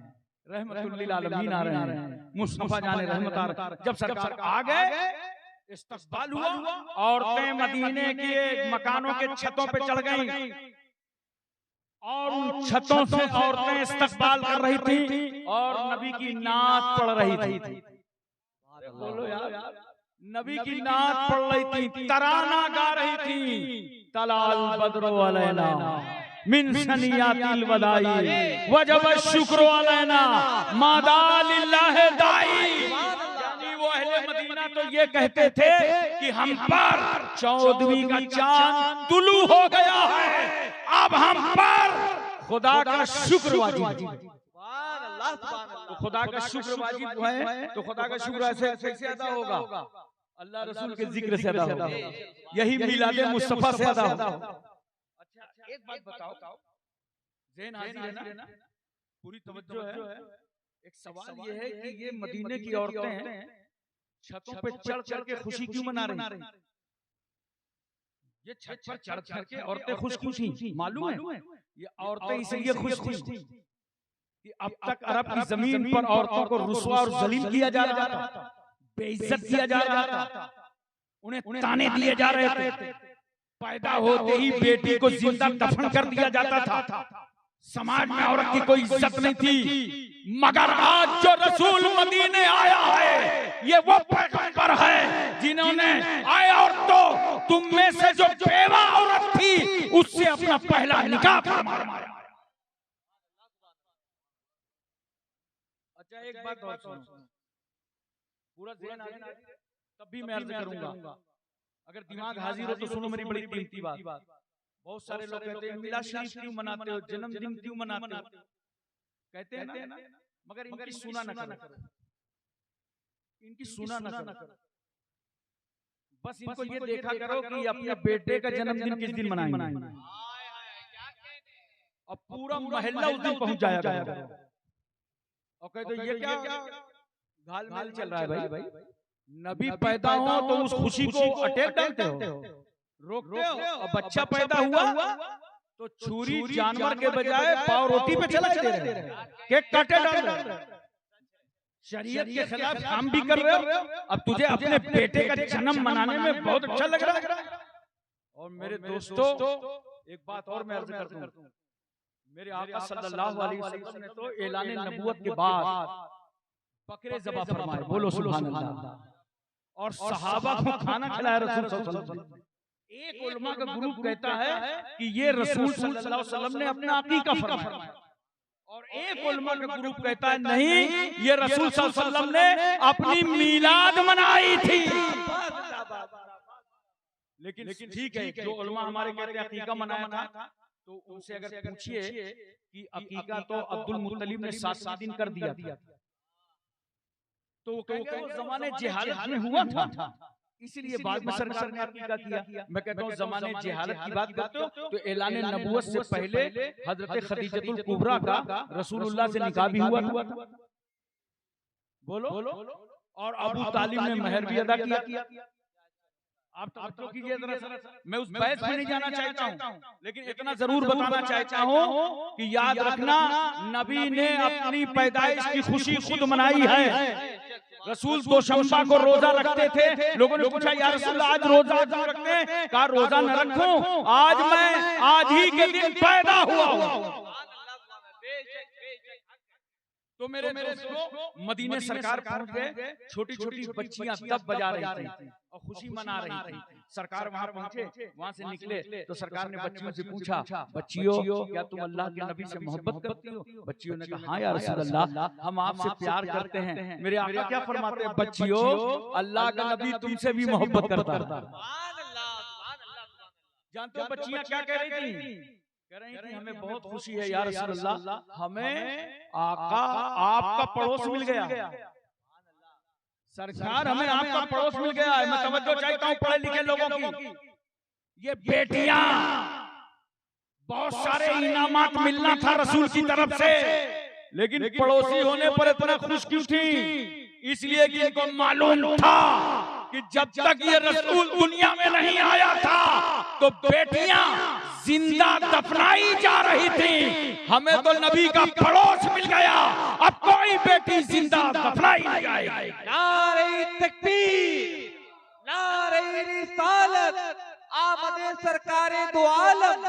रहमतुल लिल आलमीन आ रहे हैं, मुस्तफा जाने रहमत आ रहे हैं। जब सरकार आ गए, इस्तकबाल हुआ, औरतें मदीने के मकानों के छतों पे चढ़ गईं और उन छतों से औरतें इस्तकबाल कर रही थी और नबी की नात पढ़ रही थी। बोलो यार, नबी की नात पढ़ रही थी, तराना गा रही थी। तलाल बद्रो अलैना मिन सनियातिल वदाई वजब शुक्र अलैना मादा लिल्लाह दाई। यानी वो अहले मदीना तो ये कहते थे कि हम पर 14वीं का चांद तुलू हो गया है, अब हम पर खुदा का शुक्र वाजिब है। तो खुदा का शुक्र वाजिब है, तो खुदा का शुक्र ऐसे कैसे अदा होगा? अल्लाह रसूल के जिक्र से अदा होगा, यही मिलादे मुस्तफा से अदा होगा। अच्छा एक बात बताओ, ज़हन हाजिर है ना, पूरी तवज्जो है। एक सवाल ये है कि ये मदीने की औरतें हैं, छतों पे चढ़ चढ़ के खुशी क्यों मना रही? ये छत पर चढ़ चढ़ के औरतें खुश थी, मालूम है? ये औरतें इसलिए खुश थी कि अब तक अरब की जमीन पर औरतों को रुसवा और जलील किया जा रहा था, बेइज्जत किया जा रहा था, उन्हें ताने दिए जा रहे थे, पैदा होते ही बेटी को जिंदा दफन कर दिया जाता था, समाज में औरत की कोई इज्जत नहीं थी। मगर आज जो रसूल मदीने आया है, ये वो पैगंबर है जिन्होंने आए और तो तुम में से जो बेवा औरत थी उससे अपना पहला निकाह फरमाया। अच्छा एक बात और सुनो, पूरा ज़हन तब भी मैं अर्ज करूंगा, अगर दिमाग हाजिर हो तो सुनो मेरी बड़ी कीमती बात। बहुत सारे लोग कहते हैं मिलाद शरीफ क्यों मनाते हो, जन्मदिन क्यों मनाते हो, कहते हैं ना, मगर इनकी सुना न करो, इनकी सुना न करो। बस इनको ये देखा करो कि अपने बेटे का जन्मदिन किस दिन मनाएंगे, और पूरा मोहल्ला उस दिन पहुंच जाया करो। और कहते ये क्या घाल चल रहा है भाई, नबी पैदा हो तो उस खुशी को अटैक डालते हो, रोकते हो, और बच्चा पैदा हुआ तो छुरी जानवर के बजाय पाव रोटी पे चला दे रहे हैं, केक काटे डाल रहे हैं। शरीयत के खिलाफ काम भी कर रहे हो। अब तुझे अपने बेटे का जन्म मनाने में बहुत अच्छा लग रहा है। और मेरे दोस्तों एक बात और मैं अर्ज कर दूं, मेरे आका सल्लल्लाहु अलैहि वसल्लम ने तो ऐलान नबूवत के बाद बकरे ज़बह फरमाए, बोलो सुभान अल्लाह, और सहाबा को खाना खिलाया रसूल सल्लल्लाहु अलैहि वसल्लम। एक उलमा का ग्रुप कहता है कि ये रसूल सल्लल्लाहु अलैहि वसल्लम ने अपना अकीका फरमाया, और एक उलमा का ग्रुप कहता है नहीं, ये रसूल सल्लल्लाहु अलैहि वसल्लम ने अपनी मीलाद मनाई थी। लेकिन ठीक है, जो उलमा हमारे कहते हैं अकीका मनाया था, तो उनसे अगर पूछिए कि अकीका तो अब्दुल मुत्तलिब ने 7 दिन कर दिया था, तो वो कहेंगे वो ज़माने जिहालत में हुआ था, इसलिए बाद में सरकार ने अकीका किया। मैं कहता हूँ ज़माने जिहालत की बात करते हो तो ऐलान नबूवत से पहले हजरत खदीजतुल कुबरा का रसूलुल्लाह से निकाह भी हुआ था, बोलो, और अबू तालिब ने महर भी अदा किया। आप तवज्जो कीजिए जरा सा, मैं उस बहस में नहीं जाना चाहता हूँ, लेकिन इतना जरूर बताना चाहता हूँ कि याद रखना, नबी ने अपनी पैदाइश की खुशी खुद मनाई है। रसूल दोशंबा को रोजा रखते थे, लोगों ने पूछा या रसूल आज रोजा क्यों रखते हैं, कहा रोजा न रखूं, आज मैं आज ही के दिन पैदा हुआ हूँ। तो मेरे दोस्तों मदीने सरकार पहुंच गए, छोटी छोटी बच्चियां तब बजा रही थी और खुशी मना रही थी। सरकार वहां पहुंचे, वहां से निकले तो सरकार ने बच्चियों से पूछा, बच्चियों क्या तुम अल्लाह के नबी से मोहब्बत करती हो? बच्चियों ने कहा हाँ या रसूल अल्लाह, हम आपसे प्यार करते हैं। मेरे आका क्या फरमाते हैं, बच्चियों अल्लाह का नबी तुमसे भी मोहब्बत करता है। जानते हो बच्चियां क्या कह रही थी? कह रही थी हमें बहुत खुशी है या रसूल अल्लाह, हमें आका आपका पड़ोस मिल गया, सरकार हमें आपका पड़ोस मिल गया है। मैं तवज्जो चाहता हूँ पढ़े लिखे लोगों की, ये बेटियां बहुत सारे इनामात मिलना था रसूल की तरफ से, लेकिन पड़ोसी होने पर इतना खुश क्यों थी? इसलिए कि इनको मालूम था कि जब तक ये रसूल दुनिया में नहीं आया था तो बेटियां जिंदा दफनाई जा रही थी। हमें तो नबी का पड़ोस मिल गया, अब कोई बेटी जिंदा दफनाई नहीं जाएगी। नारे तकबीर, नारे रिसालत, आमदे सरकारे दो आलम,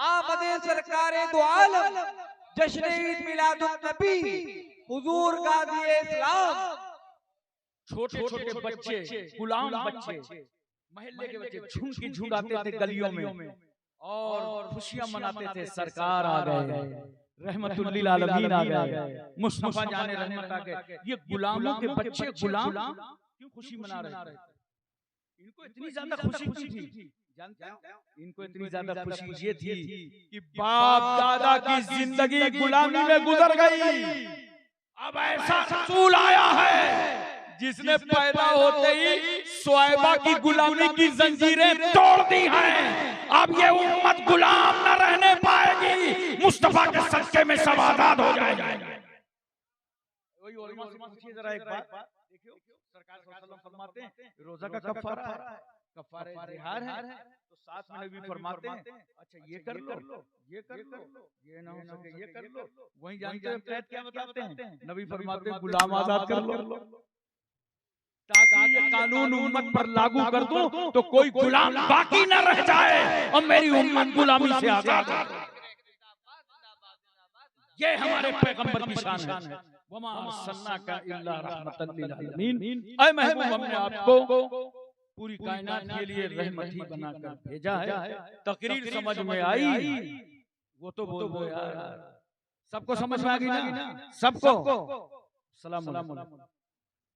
आमदे सरकारे दो आलम, जश्न ईद मिलादुन नबी, हुजूर गाज़ी इस्लाम। छोटे छोटे बच्चे, गुलाम बच्चे, महल्ले के बच्चे झूम के झूलाते थे गलियों में और खुशियां मनाते थे। सरकार आ गए, रहमतुल लिल आलमीन आ गए, मुस्तफा जाने रहमत आ गए। ये गुलामों के बच्चे गुलाम क्यों खुशी मना रहे थे? इनको इतनी ज्यादा खुशी क्यों थी? जानते हो? इनको इतनी ज्यादा खुशी ये थी कि बाप दादा की जिंदगी गुलामी में गुजर गई, अब ऐसा रसूल आया है जिसने पैदा होते ही शुआइबा की गुलामी की जंजीरें तोड़ दी हैं। अब ये उम्मत गुलाम न रहने पाएगी, मुस्तफा के सदके में सब आजाद हो जाएंगे। वही उलमा से पूछिए जरा एक बात, देखियो सरकार सल्लल्लाहु अलैहि वसल्लम फरमाते हैं रोजा का कफारा है, कफारे जिहार है, तो साथ में नबी फरमाते हैं अच्छा ये कर लो, ये कर लो, ये ना हो सके ये कर लो। वहीं जानते हैं कैद क्या बताते हैं? नबी फरमाते हैं गुलाम आजाद कर लो, ताकि ये कानून उम्मत पर लागू कर दूं तो कोई गुलाम बाकी न रह जाए और मेरी उम्मत गुलामी से आजाद हो। ये हमारे पैगंबर की शान है। वमा अर्सलनाका इल्ला रहमतल लिल आलमीन। ऐ महबूब, हमने आपको पूरी कायनात के लिए रहमत ही बनाकर भेजा है। तकरीर समझ में आई वो तो बोल दो यार, सबको समझ में आ गई ना? सबको। सलाम अलैकुम।